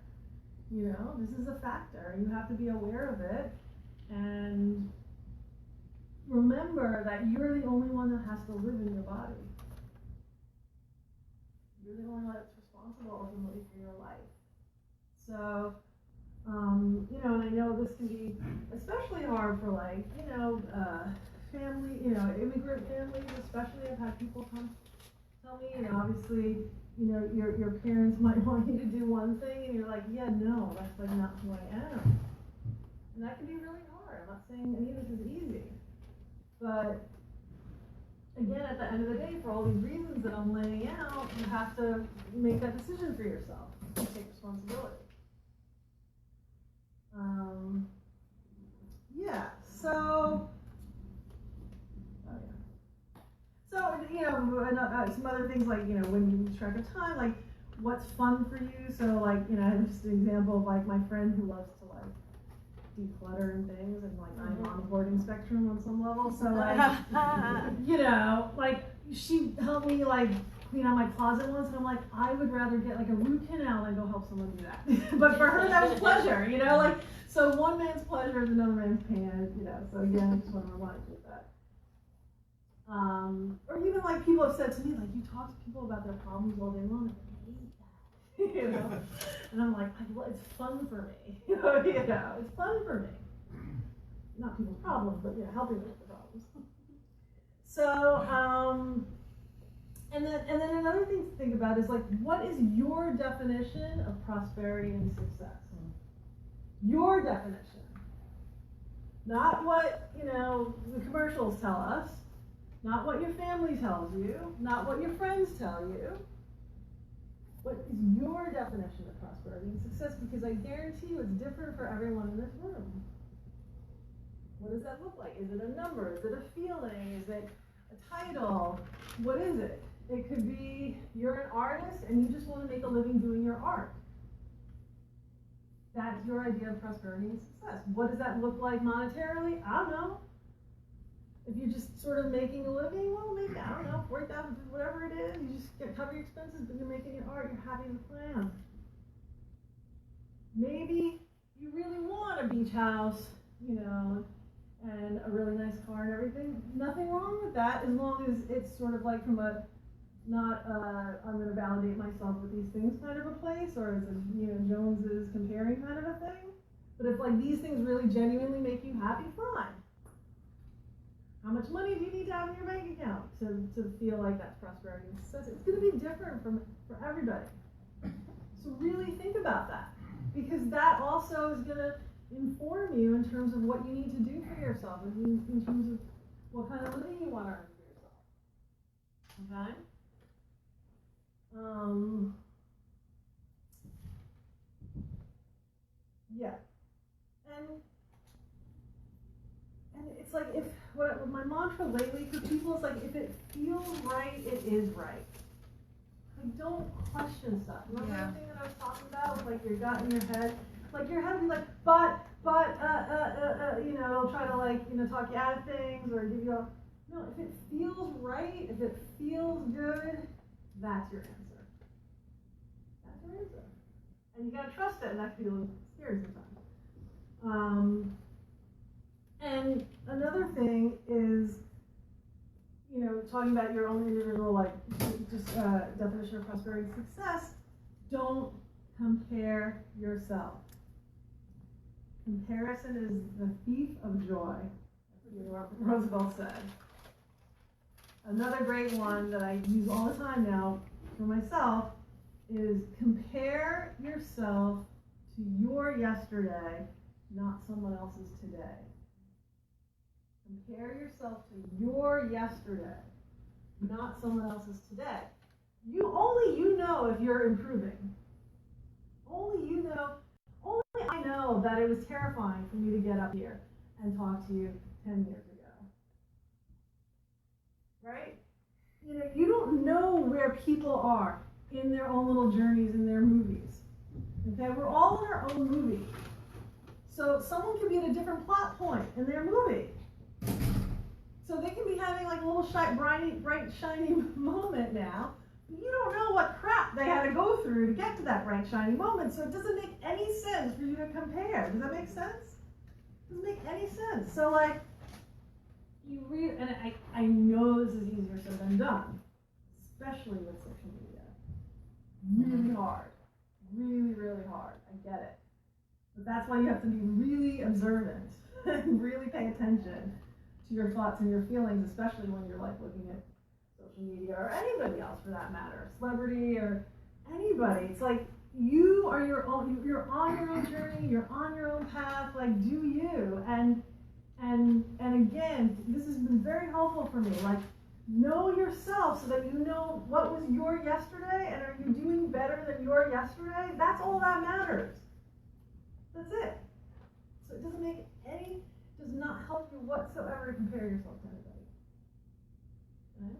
You know, this is a factor. You have to be aware of it, and remember that you're the only one that has to live in your body. You're the only one that's responsible ultimately for your life. So, you know, and I know this can be especially hard for, like, you know, family, you know, immigrant families especially. I've had people come tell me, you know, obviously, you know, your parents might want you to do one thing, and you're like, yeah, no, that's like not who I am. And that can be really hard. I'm not saying any of this is easy, but again, at the end of the day, for all these reasons that I'm laying out, you have to make that decision for yourself and take responsibility. Yeah, so, some other things like, when you lose track of time, like, what's fun for you? So, like, I have just an example of, like, my friend who loves to, like, declutter and things, and, like, I'm on the hoarding spectrum on some level, so, like, like, she helped me, like, clean out my closet once, and I'm like, I would rather get, like, a root canal than go help someone do that. But for her, that was pleasure, like, so one man's pleasure is another man's pain, so again, I just want to remind you of that. Or even, like, people have said to me, like, you talk to people about their problems all day long, and I hate that, and I'm like, it's fun for me, it's fun for me. Not people's problems, but, helping them with the problems. So, and then another thing to think about is, like, what is your definition of prosperity and success? Your definition. Not what, the commercials tell us, not what your family tells you, not what your friends tell you. What is your definition of prosperity and success? Because I guarantee you it's different for everyone in this room. What does that look like? Is it a number? Is it a feeling? Is it a title? What is it? It could be you're an artist and you just want to make a living doing your art. That's your idea of prosperity and success. What does that look like monetarily? I don't know. If you're just sort of making a living, well, maybe, I don't know, 40,000, whatever it is, you just cover your expenses, but you're making your art, you're having a plan. Maybe you really want a beach house, and a really nice car and everything. Nothing wrong with that, as long as it's sort of like from a, not, I'm going to validate myself with these things kind of a place, or it's a, Joneses comparing kind of a thing. But if, like, these things really genuinely make you happy, fine. How much money do you need to have in your bank account to feel like that's prosperity and success? It's going to be different for everybody. So really think about that, because that also is going to inform you in terms of what you need to do for yourself, in terms of what kind of living you want to earn for yourself. Okay? Yeah. And it's like, what my mantra lately for people is, like, if it feels right, it is right. Like, don't question stuff. Remember the thing that I was talking about with, like, your gut in your head? Like, your head will be like, it'll try to, like, talk you out of things or give you a, no, if it feels right, if it feels good, that's your answer. That's your answer. And you gotta trust it, and that can be a little scary sometimes. And another thing is, talking about your own individual, like, definition of prosperity and success, don't compare yourself. Comparison is the thief of joy, what Roosevelt said. Another great one that I use all the time now for myself is compare yourself to your yesterday, not someone else's today. Compare yourself to your yesterday, not someone else's today. Only you know if you're improving. Only you know. Only I know that it was terrifying for me to get up here and talk to you 10 years ago. Right? You don't know where people are in their own little journeys, in their movies. Okay? We're all in our own movie. So someone could be at a different plot point in their movie. So they can be having, like, a little bright, shiny moment now. But you don't know what crap they had to go through to get to that bright, shiny moment. So it doesn't make any sense for you to compare. Does that make sense? It doesn't make any sense. So, like, and I know this is easier said than done, especially with social media. Really hard. Really, really hard. I get it. But that's why you have to be really observant and really pay attention to your thoughts and your feelings, especially when you're, like, looking at social media, or anybody else for that matter, celebrity or anybody. It's like, you're on your own journey, you're on your own path, like, do you. And again, this has been very helpful for me. Like, Know yourself so that you know what was your yesterday, and are you doing better than your yesterday? That's all that matters. That's it. So it does not help you whatsoever to compare yourself to anybody. Okay?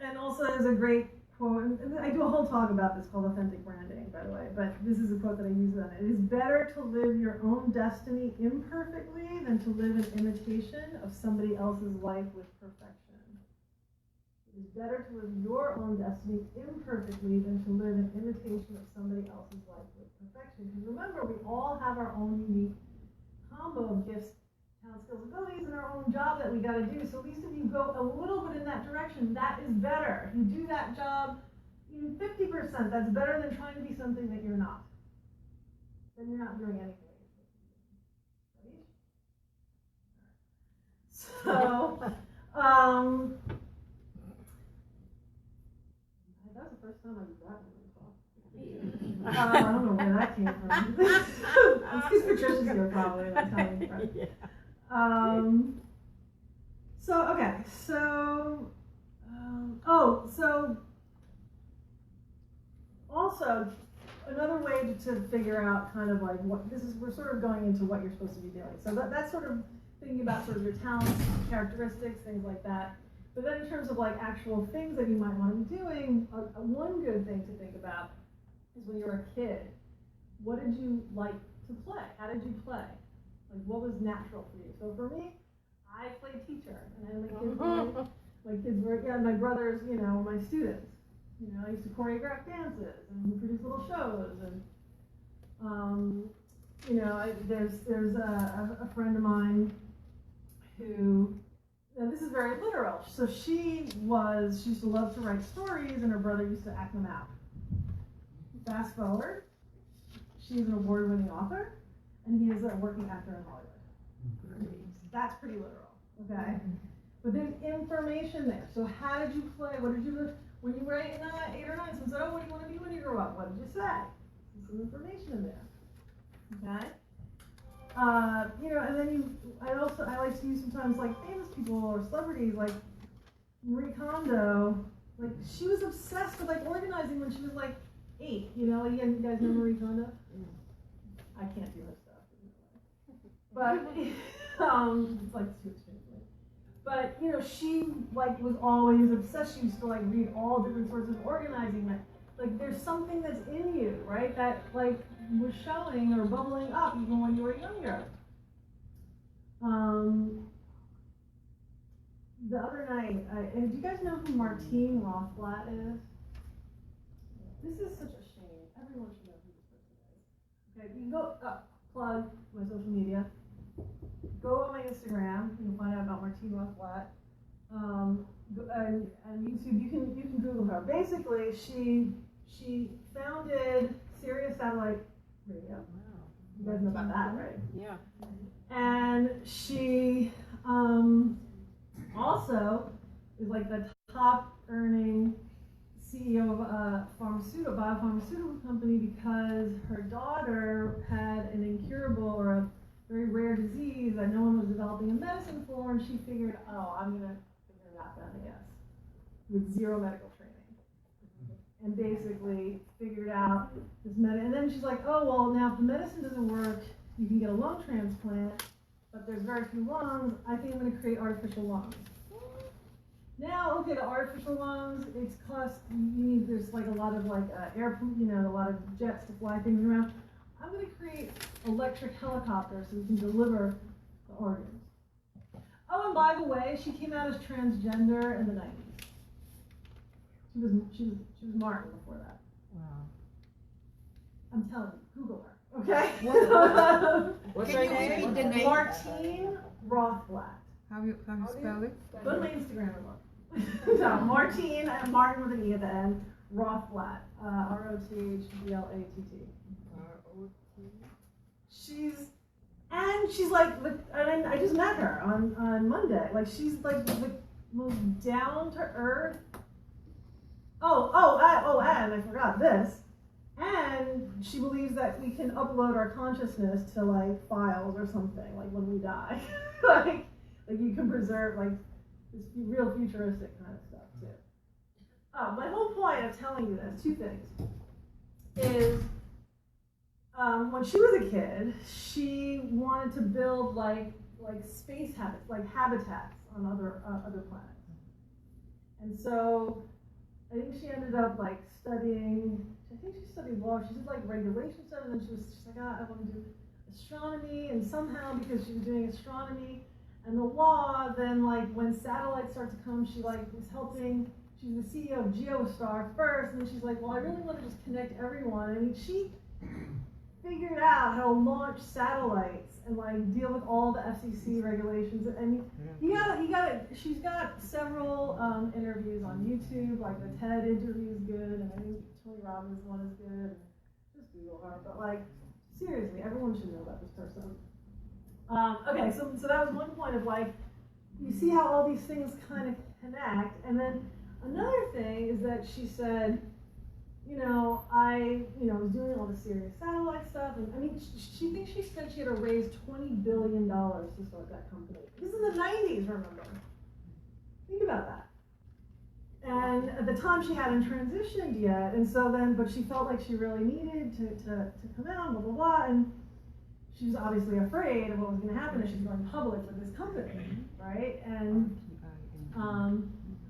And also there's a great quote, and I do a whole talk about this called authentic branding, by the way, but this is a quote that I use on it. It is better to live your own destiny imperfectly than to live an imitation of somebody else's life with perfection. It is better to live your own destiny imperfectly than to live an imitation of somebody else's life with perfection. Because remember, we all have our own unique combo of gifts, talents, skills, abilities, and our own job that we got to do. So at least if you go a little bit in that direction, that is better. If you do that job even 50%, that's better than trying to be something that you're not. Then you're not doing anything that you're supposed to be doing. Right? So, that was the first time I did that one. I don't know where that came from. It's because Patricia's here probably. That's how we start. So also another way to figure out kind of like what this is, we're sort of going into what you're supposed to be doing. So that's sort of thinking about sort of your talents, characteristics, things like that. But then in terms of like actual things that you might want to be doing, one good thing to think about is when you were a kid, what did you like to play? How did you play? Like what was natural for you? So for me, I played teacher, and my kids were, my brothers, were my students. I used to choreograph dances and produce little shows, and there's a friend of mine who, this is very literal. So she used to love to write stories, and her brother used to act them out. Fast forward, she's an award-winning author, and he is a working actor in Hollywood. That's pretty literal, okay? But there's information there. So how did you play? What did you do? When you were 8 or 9, someone said, oh, what do you want to be when you grow up? What did you say? There's some information in there, okay? And then I like to use sometimes like famous people or celebrities, like Marie Kondo. Like she was obsessed with like organizing when she was like 8. You guys know Marie Kondo? I can't do her stuff, but it's like too extreme. But she like was always obsessed. She used to like read all different sorts of organizing. Like there's something that's in you, right? That like was showing or bubbling up even when you were younger. The other night, do you guys know who Martine Rothblatt is? This is such a shame. Everyone should know who this person is. Okay, you can go plug my social media. Go on my Instagram. You can find out about Martine Rothblatt. And YouTube. You can Google her. Basically, she founded Sirius Satellite Radio. Wow. You guys know about that, right? Yeah. And she also is like the top earning CEO of a biopharmaceutical company because her daughter had an incurable or a very rare disease that no one was developing a medicine for, and she figured, I'm going to figure it out then, I guess, with zero medical training. And basically figured out this and then she's like, now if the medicine doesn't work, you can get a lung transplant, but there's very few lungs. I think I'm going to create artificial lungs. Now, okay, the artificial lungs, there's like a lot of like air, a lot of jets to fly things around. I'm going to create electric helicopters so we can deliver the organs. Oh, and by the way, she came out as transgender in the 90s. She was Martin before that. Wow. I'm telling you, Google her, okay? What's her name? Martine Rothblatt. How you spell it? Go to my Instagram and look. No, Martine, Martin with an E at the end, Rothblatt, Rothblatt. She's like, and I just met her on Monday. Like, she's like the most down to earth. And I forgot this. And she believes that we can upload our consciousness to like files or something, like when we die. like you can preserve, like this real futuristic kind of stuff too. My whole point of telling you this, two things, is when she was a kid, she wanted to build like space habits, like habitats on other planets. And so I think she ended up like studying. I think she studied law. She did like regulation stuff, and then she's like, I want to do astronomy. And somehow, because she was doing astronomy and the law, then like when satellites start to come, she like was helping. She's the CEO of GeoStar first, and then she's like, well, I really want to just connect everyone. I mean, she figured out how to launch satellites and like deal with all the FCC regulations. I mean, she's got several interviews on YouTube, like the TED interview is good, and I think Tony Robbins one is good. Just Google her, but like seriously, everyone should know about this person. Okay, so that was one point of like, you see how all these things kind of connect, and then another thing is that she said, I was doing all the serious satellite stuff, and I mean, she thinks she said she had to raise $20 billion to start that company. This is the 90s, remember? Think about that. And at the time, she hadn't transitioned yet, and so then, but she felt like she really needed to come out, blah, blah, blah, and she was obviously afraid of what was going to happen if she's going public with this company, right? And,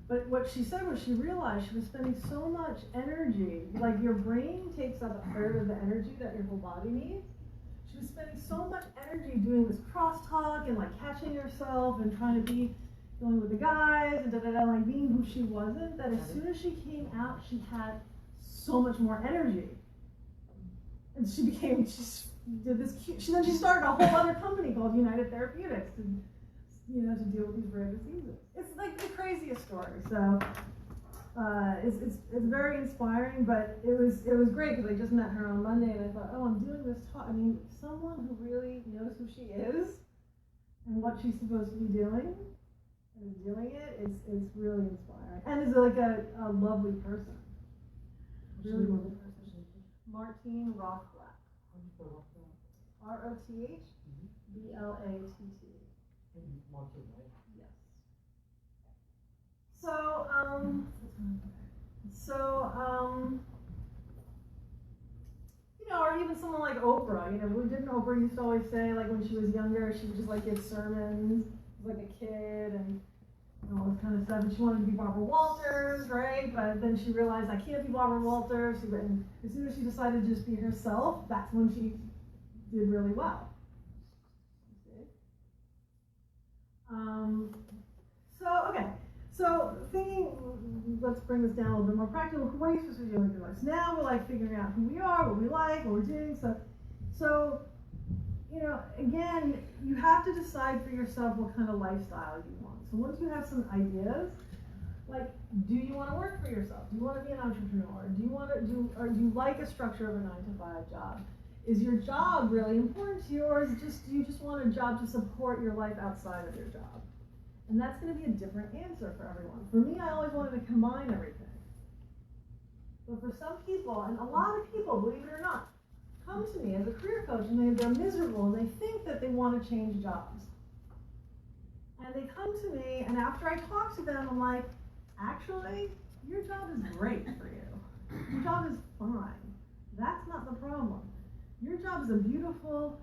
but what she said was she realized she was spending so much energy, like your brain takes up a third of the energy that your whole body needs. She was spending so much energy doing this crosstalk and like catching herself and trying to be going with the guys and like being who she wasn't, that as soon as she came out, she had so much more energy. And she did this cute, then she started a whole other company called United Therapeutics to deal with these rare diseases. It's like the craziest story. So it's very inspiring, but it was great because I just met her on Monday and I thought, oh, I'm doing this talk. I mean, someone who really knows who she is and what she's supposed to be doing and is doing it is really inspiring. And is like a lovely person. Really lovely person. Martine Rothblatt. ROTH BLATT. Yes. So, or even someone like Oprah, didn't Oprah used to always say, like, when she was younger, she would just, like, give sermons, like a kid, and all this kind of stuff, and she wanted to be Barbara Walters, right? But then she realized, I can't be Barbara Walters, and as soon as she decided to just be herself, that's when she did really well. So thinking, let's bring this down a little bit more practical. What are you supposed to be doing with your life? So now we're like figuring out who we are, what we like, what we're doing. So again, you have to decide for yourself what kind of lifestyle you want. So once you have some ideas, like, do you want to work for yourself? Do you want to be an entrepreneur? Do you like a structure of a 9-to-5 job? Is your job really important to you, or do you just want a job to support your life outside of your job? And that's going to be a different answer for everyone. For me, I always wanted to combine everything. But for some people, and a lot of people, believe it or not, come to me as a career coach and they're miserable and they think that they want to change jobs. And they come to me, and after I talk to them, I'm like, actually, your job is great for you. Your job is fine. That's not the problem. Your job is a beautiful,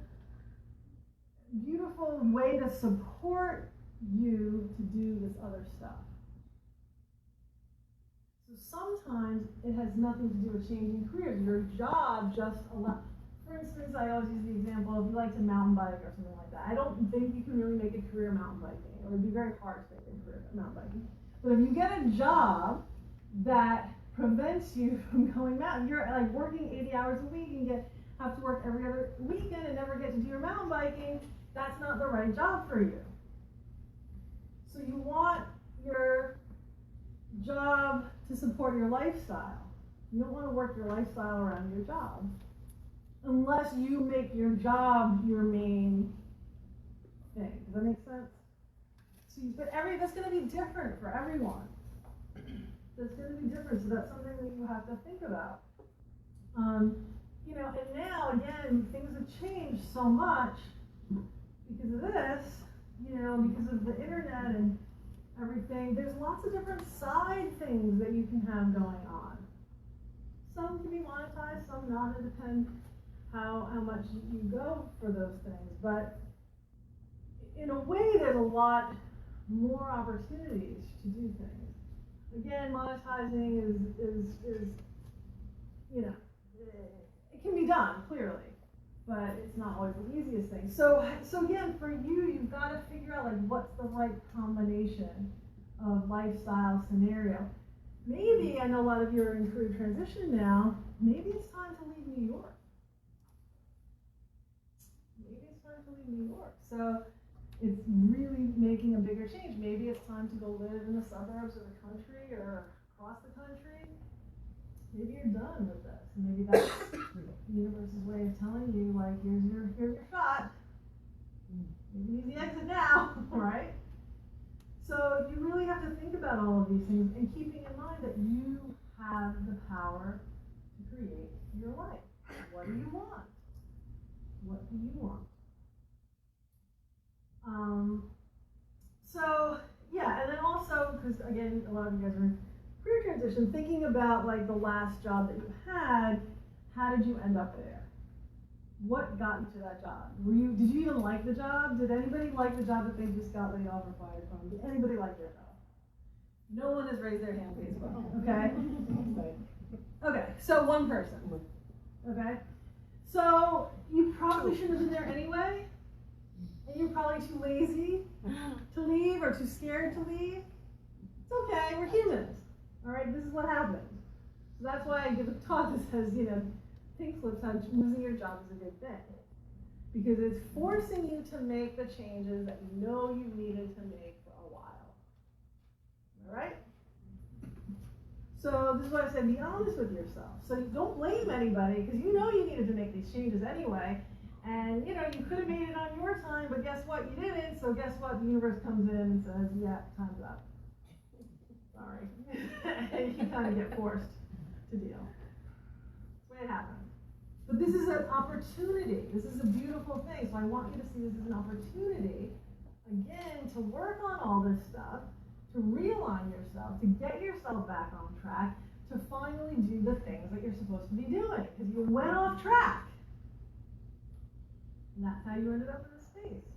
beautiful way to support you to do this other stuff. So sometimes it has nothing to do with changing careers. Your job just allows. For instance, I always use the example, if you like to mountain bike or something like that, I don't think you can really make a career mountain biking. It would be very hard to make a career mountain biking. But if you get a job that prevents you from going mountain, you're like working 80 hours a week and have to work every other weekend and never get to do your mountain biking, that's not the right job for you. So you want your job to support your lifestyle. You don't want to work your lifestyle around your job. Unless you make your job your main thing. Does that make sense? But that's going to be different for everyone. That's going to be different, so that's something that you have to think about. And now, again, things have changed so much because of this, because of the internet, and everything. There's lots of different side things that you can have going on. Some can be monetized, some not. It depends how much you go for those things. But in a way, there's a lot more opportunities to do things. Again, monetizing is you know, it can be done, clearly, but it's not always the easiest thing. So again, for you, you've got to figure out, like, what's the right combination of lifestyle scenario. Maybe, I know a lot of you are in career transition now, maybe it's time to leave New York. Maybe it's time to leave New York. So it's really making a bigger change. Maybe it's time to go live in the suburbs of the country or across the country. Maybe you're done with this. Maybe that's the universe's way of telling you, like, here's your shot. Maybe use the exit now, right? So you really have to think about all of these things and keeping in mind that you have the power to create your life. What do you want? What do you want? So yeah, and then also, because again, a lot of you guys are in career transition, thinking about, like, the last job that you had, how did you end up there? What got you to that job? Did you even like the job? Did anybody like the job that they just got laid off or fired from? Did anybody like their job? No one has raised their hand, Facebook, okay? Okay, so one person, okay? So you probably shouldn't have been there anyway, and you're probably too lazy to leave or too scared to leave. It's okay, we're humans, all right? This is what happens. So that's why I give a talk that says, pink slips on losing your job is a good thing. Because it's forcing you to make the changes that you know you needed to make for a while. All right? So this is why I said be honest with yourself. So you don't blame anybody, because you know you needed to make these changes anyway. And you could have made it on your time, but guess what? You didn't. So guess what? The universe comes in and says, yeah, time's up. Sorry. And you kind of get forced to deal. That's the way it happens. But this is an opportunity. This is a beautiful thing. So I want you to see this as an opportunity, again, to work on all this stuff, to realign yourself, to get yourself back on track, to finally do the things that you're supposed to be doing. Because you went off track. And that's how you ended up in this space.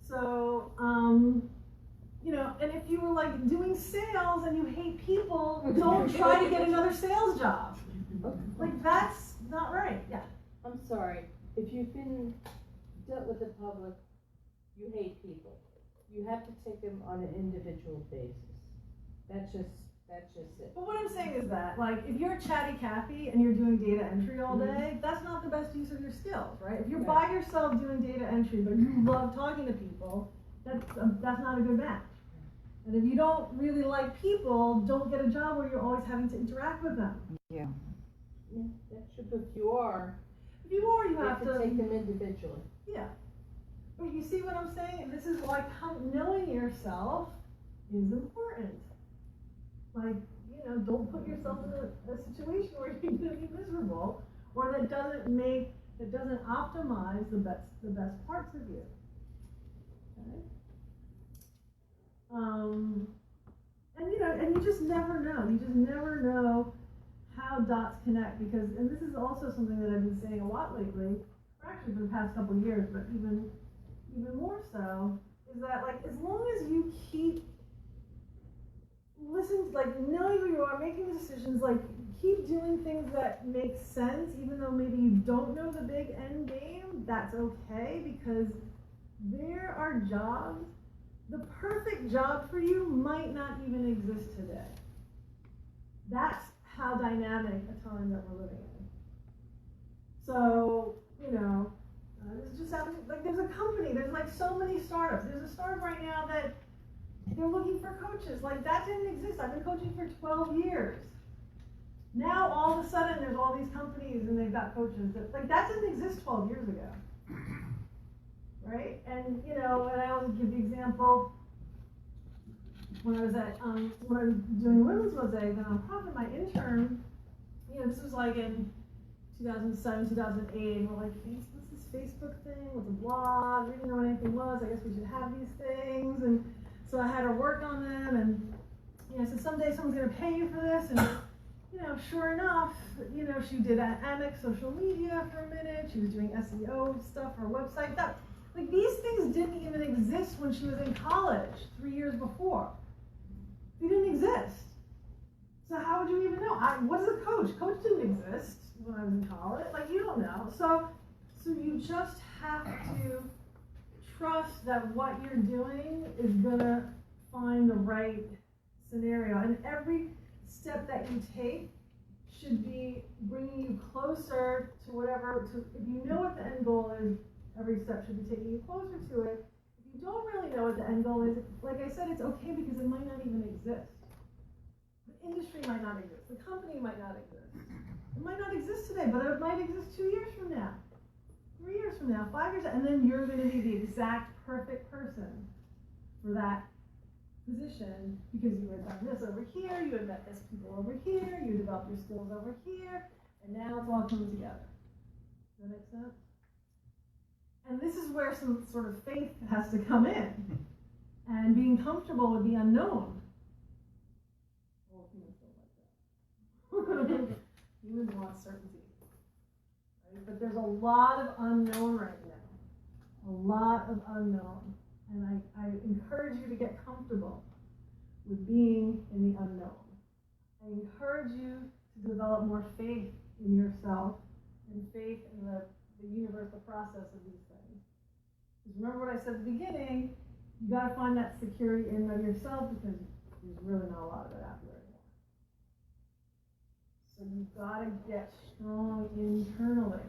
So, and if you were, like, doing sales and you hate people, don't try to get another sales job. Like, that's not right. Yeah. I'm sorry. If you've been dealt with the public, you hate people. You have to take them on an individual basis. That's just it. But what I'm saying is that, like, if you're chatty Cathy and you're doing data entry all day, that's not the best use of your skills, right? If you're by yourself doing data entry, but you love talking to people, that's not a good match. And if you don't really like people, don't get a job where you're always having to interact with them. Yeah. Yeah, that's true. But if you are, you have to take them individually. Yeah. But you see what I'm saying? And this is why knowing yourself is important. Like, don't put yourself in a situation where you're going to be miserable, or that doesn't optimize the best parts of you. Okay? And you just never know. You just never know how dots connect, because, and this is also something that I've been saying a lot lately, or actually for the past couple of years, but even more so, is that, like, as long as you keep knowing who you are, making the decisions, like, keep doing things that make sense, even though maybe you don't know the big end game, that's okay, because there are jobs, the perfect job for you might not even exist today. That's how dynamic a time that we're living in. So, this is just happening, like, there's a company, there's, like, so many startups. There's a startup right now that they're looking for coaches. Like, that didn't exist. I've been coaching for 12 years. Now, all of a sudden, there's all these companies and they've got coaches. That didn't exist 12 years ago. Right? And, and I always give the example, when I was doing Women's Mosaic, the nonprofit, my intern, this was like in 2007, 2008, and we're like, what's this Facebook thing? What's a blog? We didn't know what anything was. I guess we should have these things. And So I had her work on them, and I said, someday someone's gonna pay you for this, and sure enough, she did Amex social media for a minute. She was doing SEO stuff for her website. These things didn't even exist when she was in college 3 years before. They didn't exist. So how would you even know? What is a coach? Coach didn't exist when I was in college. You don't know. So you just have to trust that what you're doing is gonna find the right scenario, and every step that you take should be bringing you closer to whatever. If you know what the end goal is, every step should be taking you closer to it. If you don't really know what the end goal is, like I said, it's okay because it might not even exist. The industry might not exist. The company might not exist. It might not exist today, but it might exist 2 years from now, 3 years from now, 5 years, and then you're going to be the exact perfect person for that position because you had done this over here, you had met this people over here, you developed your skills over here, and now it's all coming together. Does that make sense? And this is where some sort of faith has to come in, and being comfortable with the unknown. Well, humans don't like that. Humans want certainty, right? But there's a lot of unknown right now, a lot of unknown. And I encourage you to get comfortable with being in the unknown. I encourage you to develop more faith in yourself and faith in the universe, the process of these things. Because remember what I said at the beginning, you got to find that security in yourself because there's really not a lot of it out there anymore. So you've got to get strong internally.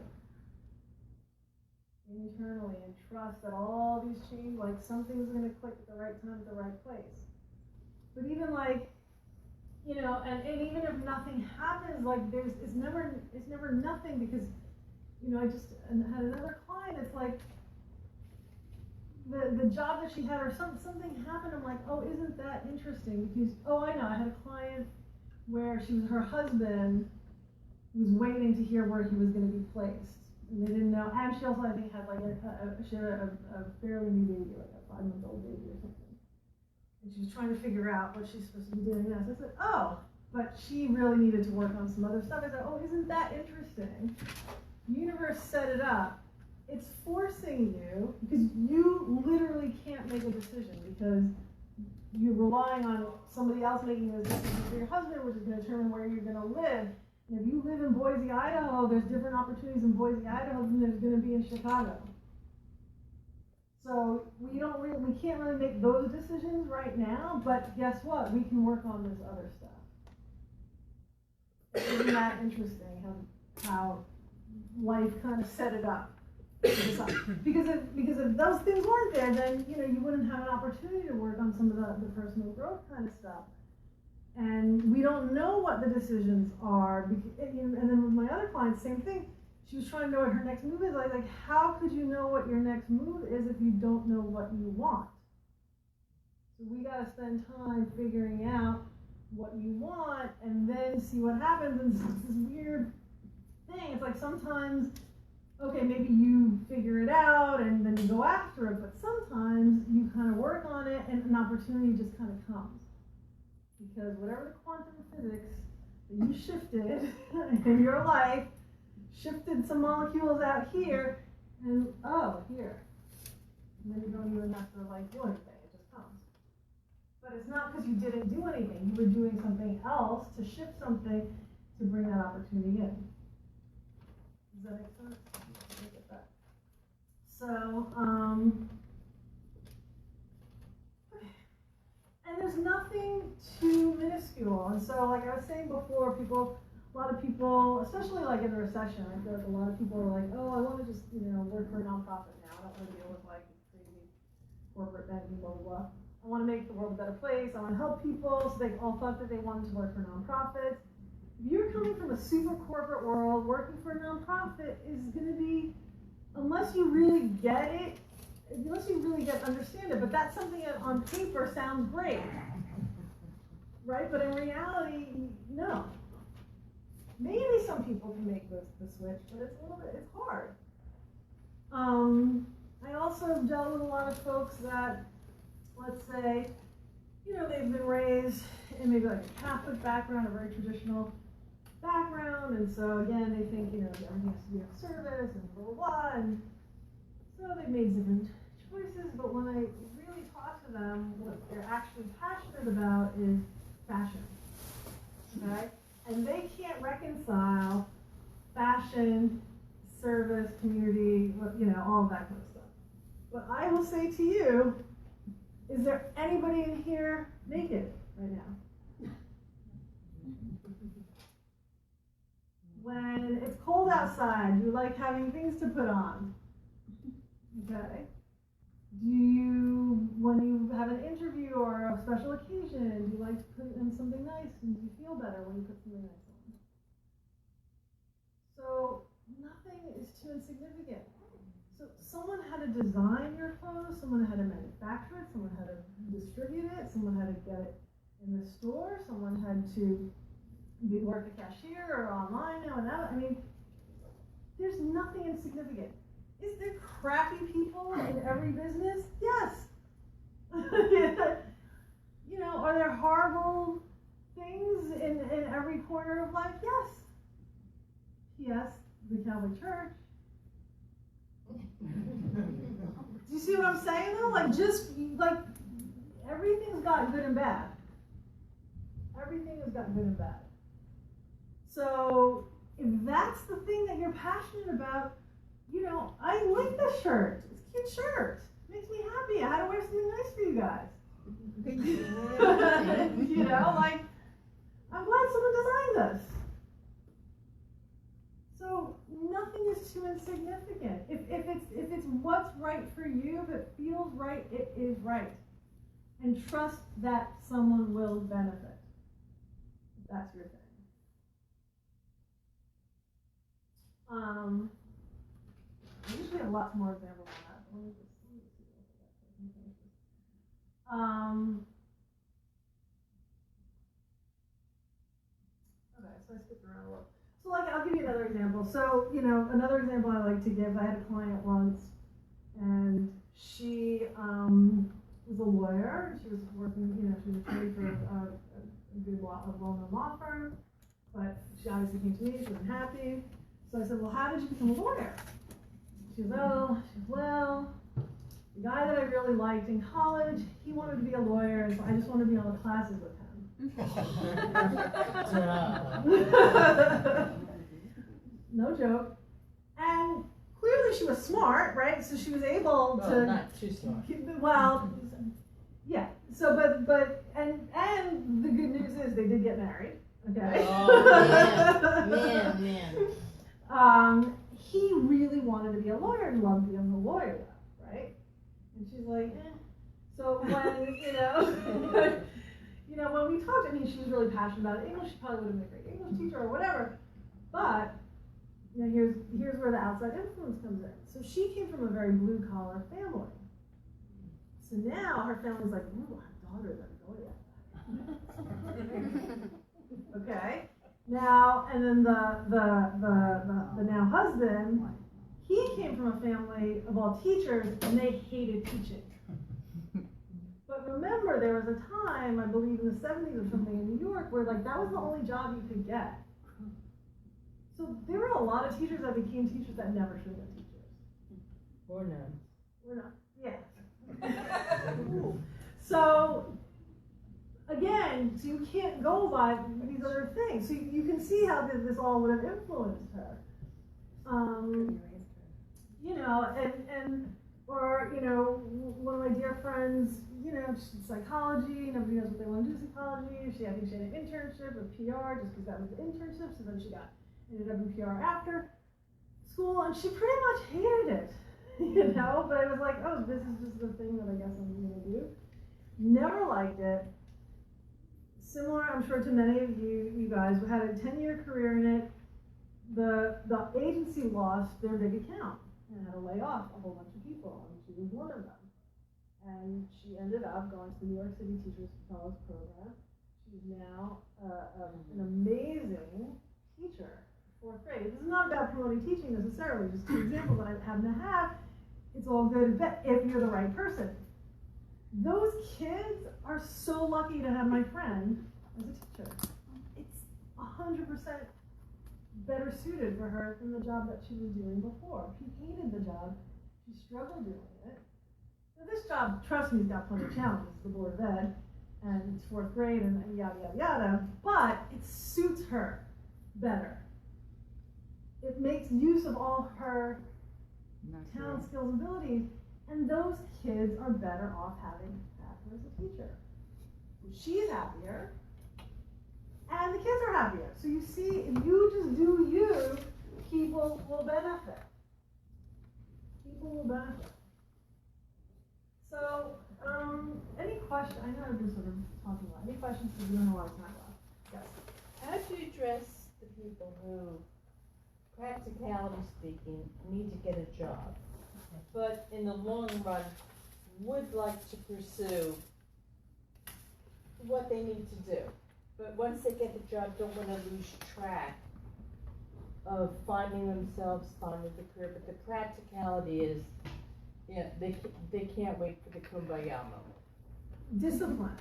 And trust that all these change, some things are going to click at the right time, at the right place. But even and even if nothing happens, it's never nothing because, I just had another client, it's the job that she had or something happened, I'm like, oh, isn't that interesting? Because, I know, I had a client where her husband was waiting to hear where he was going to be placed. And they didn't know, and she also, I think, had a fairly new baby, a 5-month-old baby or something. And she was trying to figure out what she's supposed to be doing next. I said, but she really needed to work on some other stuff. I said, isn't that interesting? The universe set it up. It's forcing you, because you literally can't make a decision, because you're relying on somebody else making a decision for your husband, which is going to determine where you're going to live. And if you live in Boise, Idaho, there's different opportunities in Boise, Idaho than there's going to be in Chicago. So we can't really make those decisions right now, but guess what? We can work on this other stuff. Isn't that interesting how life kind of set it up? Because if those things weren't there, then you wouldn't have an opportunity to work on some of the personal growth kind of stuff. And we don't know what the decisions are. And then with my other clients, same thing. She was trying to know what her next move is. I was like, how could you know what your next move is if you don't know what you want? So we got to spend time figuring out what you want and then see what happens. And it's this weird thing. It's like sometimes, okay, maybe you figure it out and then you go after it. But sometimes you kind of work on it and an opportunity just kind of comes. Because whatever the quantum physics that you shifted in your life, shifted some molecules out here, and here. And then you don't even have to do anything, it just comes. But it's not because you didn't do anything, you were doing something else to shift something to bring that opportunity in. Does that make sense? Look at that. So, and there's nothing too minuscule. And so, like I was saying before, a lot of people, especially in the recession, I feel like a lot of people are like, I want to just, work for a nonprofit now. I don't want to deal with crazy corporate banking, blah, blah, blah. I want to make the world a better place. I want to help people. So they all thought that they wanted to work for nonprofits. If you're coming from a super corporate world, working for a nonprofit is going to be, unless you really get it, understand it, but that's something that on paper sounds great, right? But in reality, no. Maybe some people can make the switch, but it's hard. I also dealt with a lot of folks that, let's say, you know, they've been raised in maybe like a Catholic background, a very traditional background, and so again, they think, you know, everything has to be of service and blah, blah, blah, and so they've made different choices, but when I really talk to them, what they're actually passionate about is fashion, okay? And they can't reconcile fashion, service, community, you know, all of that kind of stuff. But I will say to you, is there anybody in here naked right now? When it's cold outside, you like having things to put on. Okay? Do you, when you have an interview or a special occasion, do you like to put in something nice, and do you feel better when you put something nice on? So nothing is too insignificant. So someone had to design your clothes, someone had to manufacture it, someone had to distribute it, someone had to get it in the store, someone had to work the cashier or online now and that. I mean, there's nothing insignificant. Is there crappy people in every business? Yes. You know, are there horrible things in every corner of life? Yes. Yes, the Catholic Church. Do you see what I'm saying though? Like, just like everything's got good and bad. Everything has got good and bad. So if that's the thing that you're passionate about, you know, I like this shirt. It's a cute shirt. It makes me happy. I had to wear something nice for you guys. You know, like, I'm glad someone designed this. So nothing is too insignificant. If it's what's right for you, if it feels right, it is right. And trust that someone will benefit. If that's your thing. I usually have lots more examples on that. Let me just see what I can finish this. Okay, so I skipped around a little. So like, I'll give you another example. So, you know, another example I like to give, I had a client once, and she was a lawyer. She was working, you know, she was attorney for a good well-known law firm, but she obviously came to me, she wasn't happy. So I said, well, how did you become a lawyer? She goes, well, the guy that I really liked in college, he wanted to be a lawyer, and so I just wanted to be in all the classes with him. No joke. And clearly she was smart, right? So she was able to. Not too smart. Well, yeah. So, and the good news is they did get married. Okay. Oh, man. He really wanted to be a lawyer and loved being a lawyer, right? And she's like, eh. So when, when we talked, I mean, she was really passionate about English. She probably would have been a great English teacher or whatever. But, you know, here's where the outside influence comes in. So she came from a very blue-collar family. So now her family's like, ooh, our daughter's a lawyer. Okay. Now, and then the now husband, he came from a family of all teachers, and they hated teaching. But remember, there was a time, I believe in the 70s or something in New York, where like that was the only job you could get. So there were a lot of teachers that became teachers that never should have been teachers. Or none. We're not. Yeah. So again, so you can't go by these other things. So you can see how this all would have influenced her. You know, or, you know, one of my dear friends, you know, psychology, nobody knows what they want to do with psychology. I think she had an internship with PR just because that was the internship, so then she ended up in PR after school, and she pretty much hated it, you know, but it was like, oh, this is just the thing that I guess I'm going to do. Never liked it. Similar, I'm sure, to many of you guys, we had a 10-year career in it. The agency lost their big account and had to lay off a whole bunch of people, and she was one of them. And she ended up going to the New York City Teachers College program. She's now an amazing teacher for 4th grade. This is not about promoting teaching necessarily, just two examples that I happen to have. It's all good if you're the right person. those kids are so lucky to have my friend as a teacher. It's 100% better suited for her than the job that she was doing before. She hated the job. She struggled doing it. Now this job, trust me, has got plenty of challenges, the Board of Ed, and it's 4th grade and yada, yada, yada, but it suits her better. It makes use of all her talent, skills, abilities, and those kids are better off having her as a teacher. She's happier, and the kids are happier. So you see, if you just do you, people will benefit. People will benefit. So, any questions? I know I've been sort of talking a lot. Any questions? Because we don't have a lot of time left. Yes. How do you address the people who, practicality speaking, need to get a job, but in the long run would like to pursue what they need to do, but once they get the job don't want to lose track of finding themselves, finding the career, but the practicality is, they can't wait for the kumbaya moment. Discipline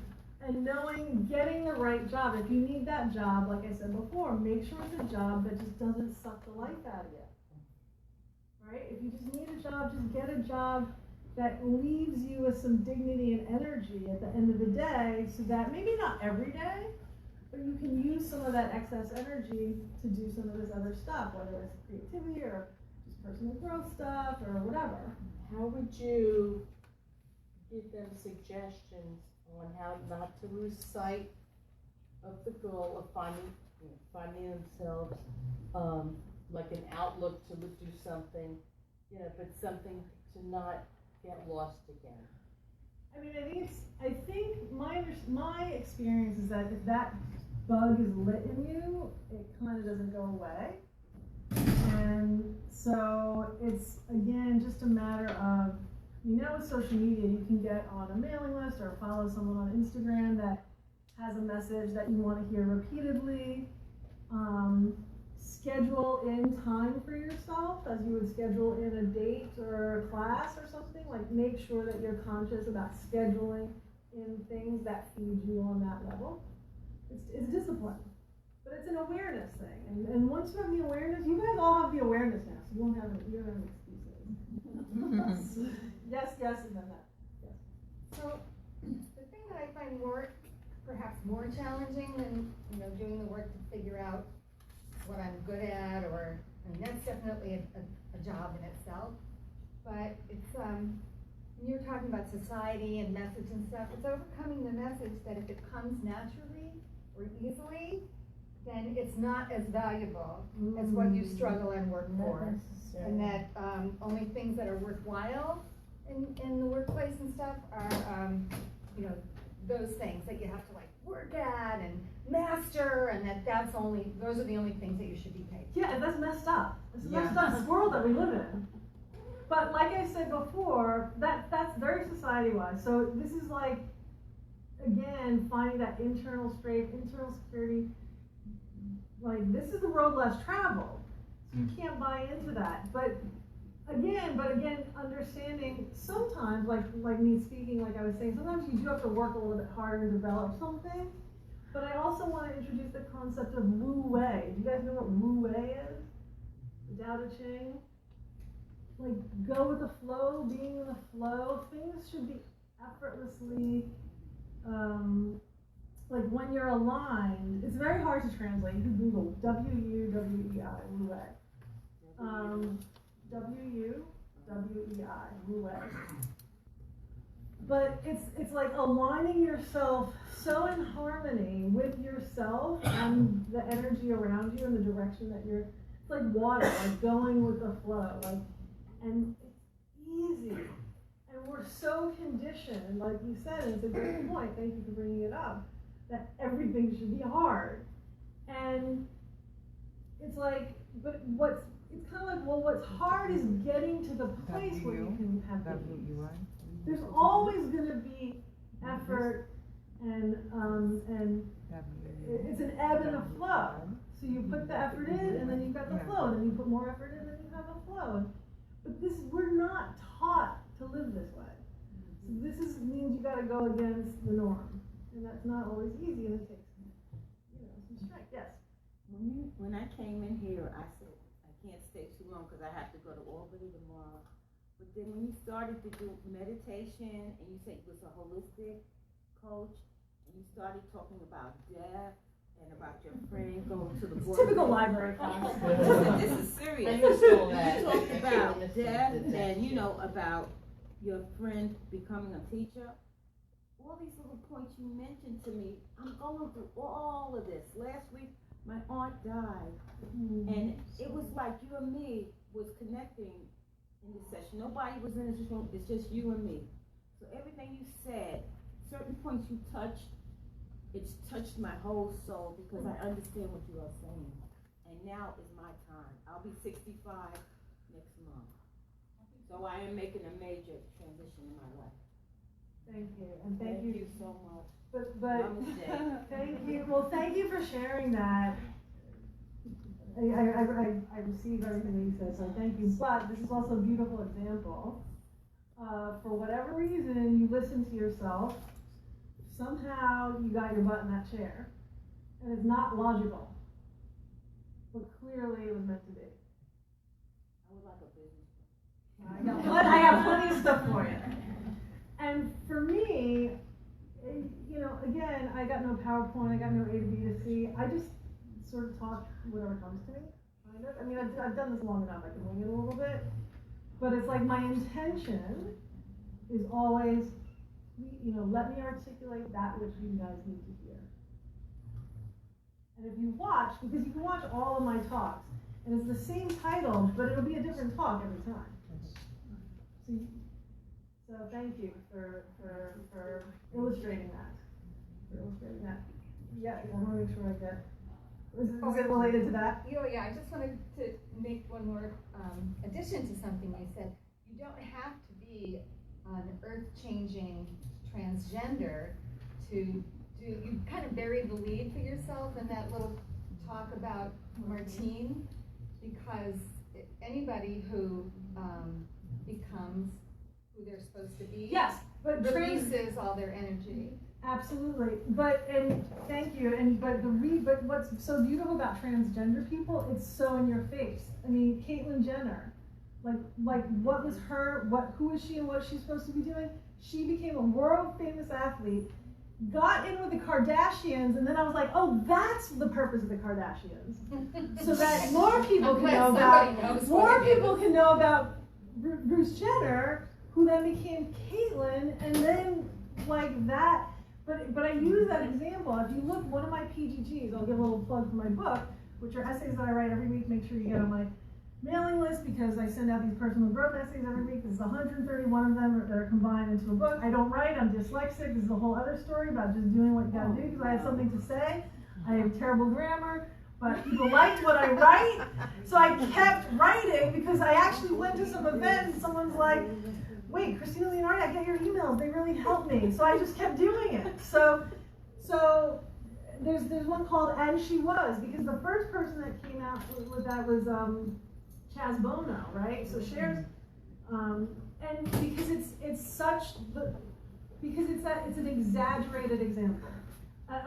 and knowing, getting the right job. If you need that job, like I said before, make sure it's a job that just doesn't suck the life out of you. Right? If you just need a job, just get a job that leaves you with some dignity and energy at the end of the day, so that maybe not every day, but you can use some of that excess energy to do some of this other stuff, whether it's creativity or just personal growth stuff or whatever. How would you give them suggestions on how not to lose sight of the goal of finding themselves, like an outlook to do something, but something to not get lost again? I mean, I think my experience is that if that bug is lit in you, it kind of doesn't go away. And so it's, again, just a matter of, now with social media, you can get on a mailing list or follow someone on Instagram that has a message that you want to hear repeatedly. Schedule in time for yourself as you would schedule in a date or a class or something. Like, make sure that you're conscious about scheduling in things that feed you on that level. It's discipline, but it's an awareness thing. And once you have the awareness, you guys all have the awareness now, so you don't have excuses. Yes, and then that. Yes. So the thing that I find perhaps more challenging than doing the work to figure out what I'm good at, that's definitely a job in itself. But it's when you're talking about society and message and stuff, it's overcoming the message that if it comes naturally or easily, then it's not as valuable as what you struggle and work for, and that only things that are worthwhile in the workplace and stuff are those things that you have to work at and master, and those are the only things that you should be paid. Yeah, that's messed up. It's a messed up world that we live in. But like I said before, that's very society-wise. So this is again, finding that internal strength, internal security. This is the road less traveled. So you can't buy into that. But again, understanding sometimes, like me speaking, like I was saying, sometimes you do have to work a little bit harder to develop something. But I also want to introduce the concept of Wu Wei. Do you guys know what Wu Wei is? The Tao Te Ching? Go with the flow, being in the flow. Things should be effortlessly, when you're aligned. It's very hard to translate. You can Google W-U-W-E-I, Wu Wei. W-U-W-E-I, Wu Wei. But it's like aligning yourself so in harmony with yourself and the energy around you and the direction that you're. It's like water, going with the flow, and it's easy. And we're so conditioned, like you said, and it's a great point. Thank you for bringing it up. That everything should be hard, and it's but it's kind of what's hard is getting to the place where you can have ease. There's always going to be effort, and it's an ebb and a flow. So you put the effort in, and then you've got the flow, and then you put more effort in, and then you have a flow. But we're not taught to live this way. So means you gotta go against the norm. And that's not always easy, and it takes, some strength, yes. When I came in here, I said, I can't stay too long because I have to go to Albany tomorrow. But then when you started to do meditation, and you said you was a holistic coach, and you started talking about death, and about your friend going to the board. Typical library class. This is serious. I stole that. You talked about death, and about your friend becoming a teacher. All these little points you mentioned to me, I'm going through all of this. Last week, my aunt died, and it was like you and me was connecting in this session. Nobody was in this room, it's just you and me. So everything you said, certain points you touched, it's touched my whole soul because I understand what you are saying. And now is my time. I'll be 65 next month. So I am making a major transition in my life. Thank you, and thank you you. so much. But Namaste. thank you. Well, thank you for sharing that. I received everything that you said, so thank you. But this is also a beautiful example. For whatever reason, you listened to yourself. Somehow you got your butt in that chair, and it's not logical, but clearly it was meant to be. I would like a business. I got plenty of stuff for you. And for me, again, I got no PowerPoint, I got no A to B to C. I just sort of talk whatever comes to me, kind of. I mean, I've done this long enough, I can wing it a little bit. But it's like my intention is always, let me articulate that which you guys need to hear. And if you watch, because you can watch all of my talks, and it's the same title, but it'll be a different talk every time. So thank you for illustrating that. Yeah, I want to make sure I get. Is it related to that? Yeah, I just wanted to make one more addition to something you said. You don't have to be an earth-changing transgender to do. You kind of buried the lead for yourself in that little talk about Martine, because anybody who becomes who they're supposed to be, Yes, but releases all their energy. Absolutely, and thank you. But what's so beautiful about transgender people? It's so in your face. I mean, Caitlyn Jenner, like what was her? Who is she and what she's supposed to be doing? She became a world famous athlete, got in with the Kardashians, and then I was like, oh, that's the purpose of the Kardashians, so that more people can know about Bruce Jenner, who then became Caitlyn, and then like that. But I use that example. If you look, one of my PGGs, I'll give a little plug for my book, which are essays that I write every week. Make sure you get on my mailing list because I send out these personal growth essays every week. There's 131 of them that are combined into a book. I don't write, I'm dyslexic. This is a whole other story about just doing what you gotta do because I have something to say. I have terrible grammar, but people liked what I write, so I kept writing because I actually went to some event and someone's like, wait, Kristina Leonardi, I get your emails, they really help me. So I just kept doing it. So there's one called And She Was, because the first person that came out with that was Chaz Bono, right? So Cher's, and because it's an exaggerated example.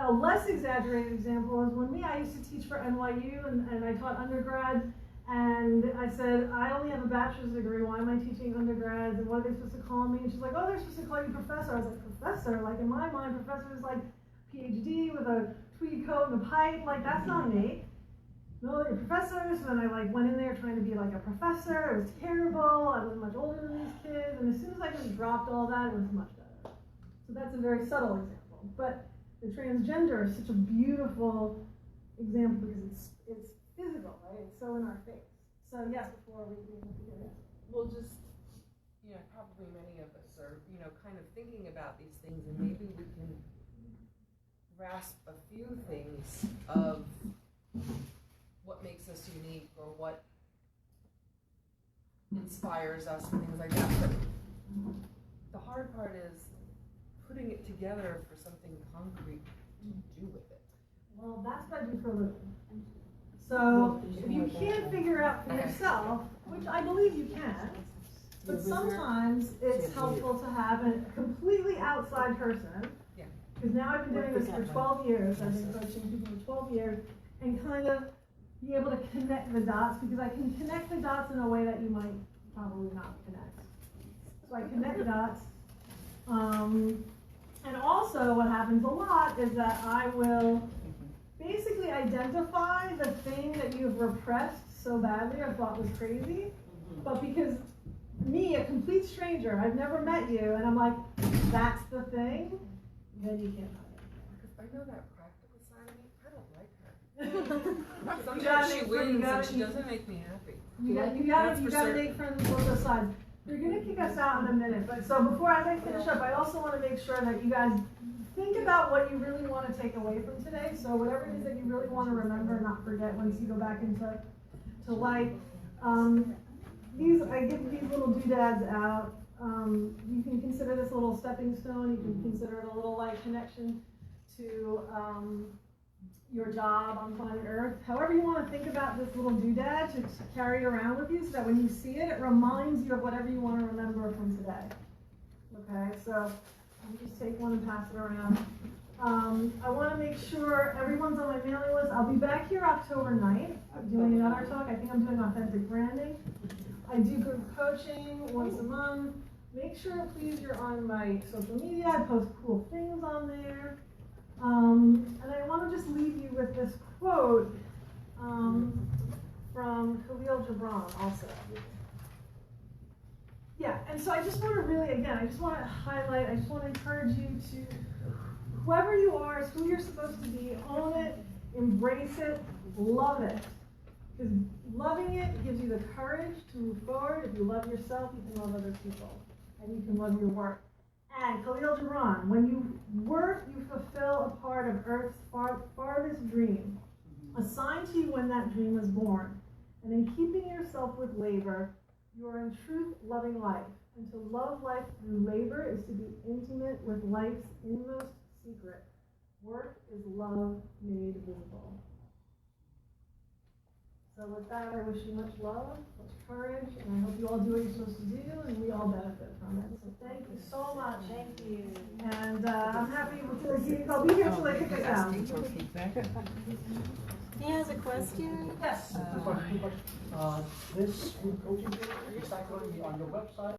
A less exaggerated example is when I used to teach for NYU and I taught undergrad. And I said, I only have a bachelor's degree, why am I teaching undergrads, and what are they supposed to call me? And she's like, oh, they're supposed to call you professor. I was like, professor? Like, in my mind, professor is like PhD with a tweed coat and a pipe, like, that's not me. No, you're professors. So then I went in there trying to be like a professor. It was terrible, I was much older than these kids, and as soon as I just dropped all that, it was much better. So that's a very subtle example. But the transgender is such a beautiful example because it's physical, right? It's so in our face. So yes, before we begin to do this. Well, just, probably many of us are, kind of thinking about these things, and maybe we can grasp a few things of what makes us unique or what inspires us and things like that. But the hard part is putting it together for something concrete to do with it. Well, that's what I do for a living. So if you can't figure out for yourself, which I believe you can, But sometimes it's helpful to have a completely outside person. Yeah. Because now I've been doing this for 12 years, I've been coaching people for 12 years, and kind of be able to connect the dots, because I can connect the dots in a way that you might probably not connect. So I connect the dots. And also what happens a lot is that I will basically identify the thing that you've repressed so badly or thought was crazy, but because me, a complete stranger, I've never met you, and I'm like, that's the thing, then you can't find it. Because I know that practical side of me, I don't like her. You gotta Sometimes she make wins and friends, she doesn't make me happy. You gotta make friends with both sides. You're gonna kick us out in a minute, but so before I finish up, I also wanna make sure that you guys think about what you really wanna take away from today. So whatever it is that you really wanna remember and not forget once you go back into life. I give these little doodads out. You can consider this a little stepping stone. You can consider it a little like connection to your job on planet Earth. However you want to think about this little doodad to carry around with you so that when you see it, it reminds you of whatever you want to remember from today. Okay, so you just take one and pass it around. I want to make sure everyone's on my mailing list. I'll be back here October 9th doing another talk. I think I'm doing authentic branding. I do group coaching once a month. Make sure, please, you're on my social media. I post cool things on there. And I want to just leave you with this quote from Khalil Gibran also. Yeah, and so I just want to really, again, I just want to highlight, I just want to encourage you to, whoever you are is who you're supposed to be. Own it, embrace it, love it. Because loving it gives you the courage to move forward. If you love yourself, you can love other people. And you can love your work. And Khalil Gibran, when you work, you fulfill a part of Earth's farthest dream, assigned to you when that dream was born. And in keeping yourself with labor, you are in truth loving life. And to love life through labor is to be intimate with life's inmost secret. Work is love made visible. So with that, I wish you much love, much courage, and I hope you all do what you're supposed to do, and we all benefit from it. So thank you so much. Thank you. And I'm happy I'll be here till I kick us out. He has a question? Yes. This group coaching, is that going to be on your website?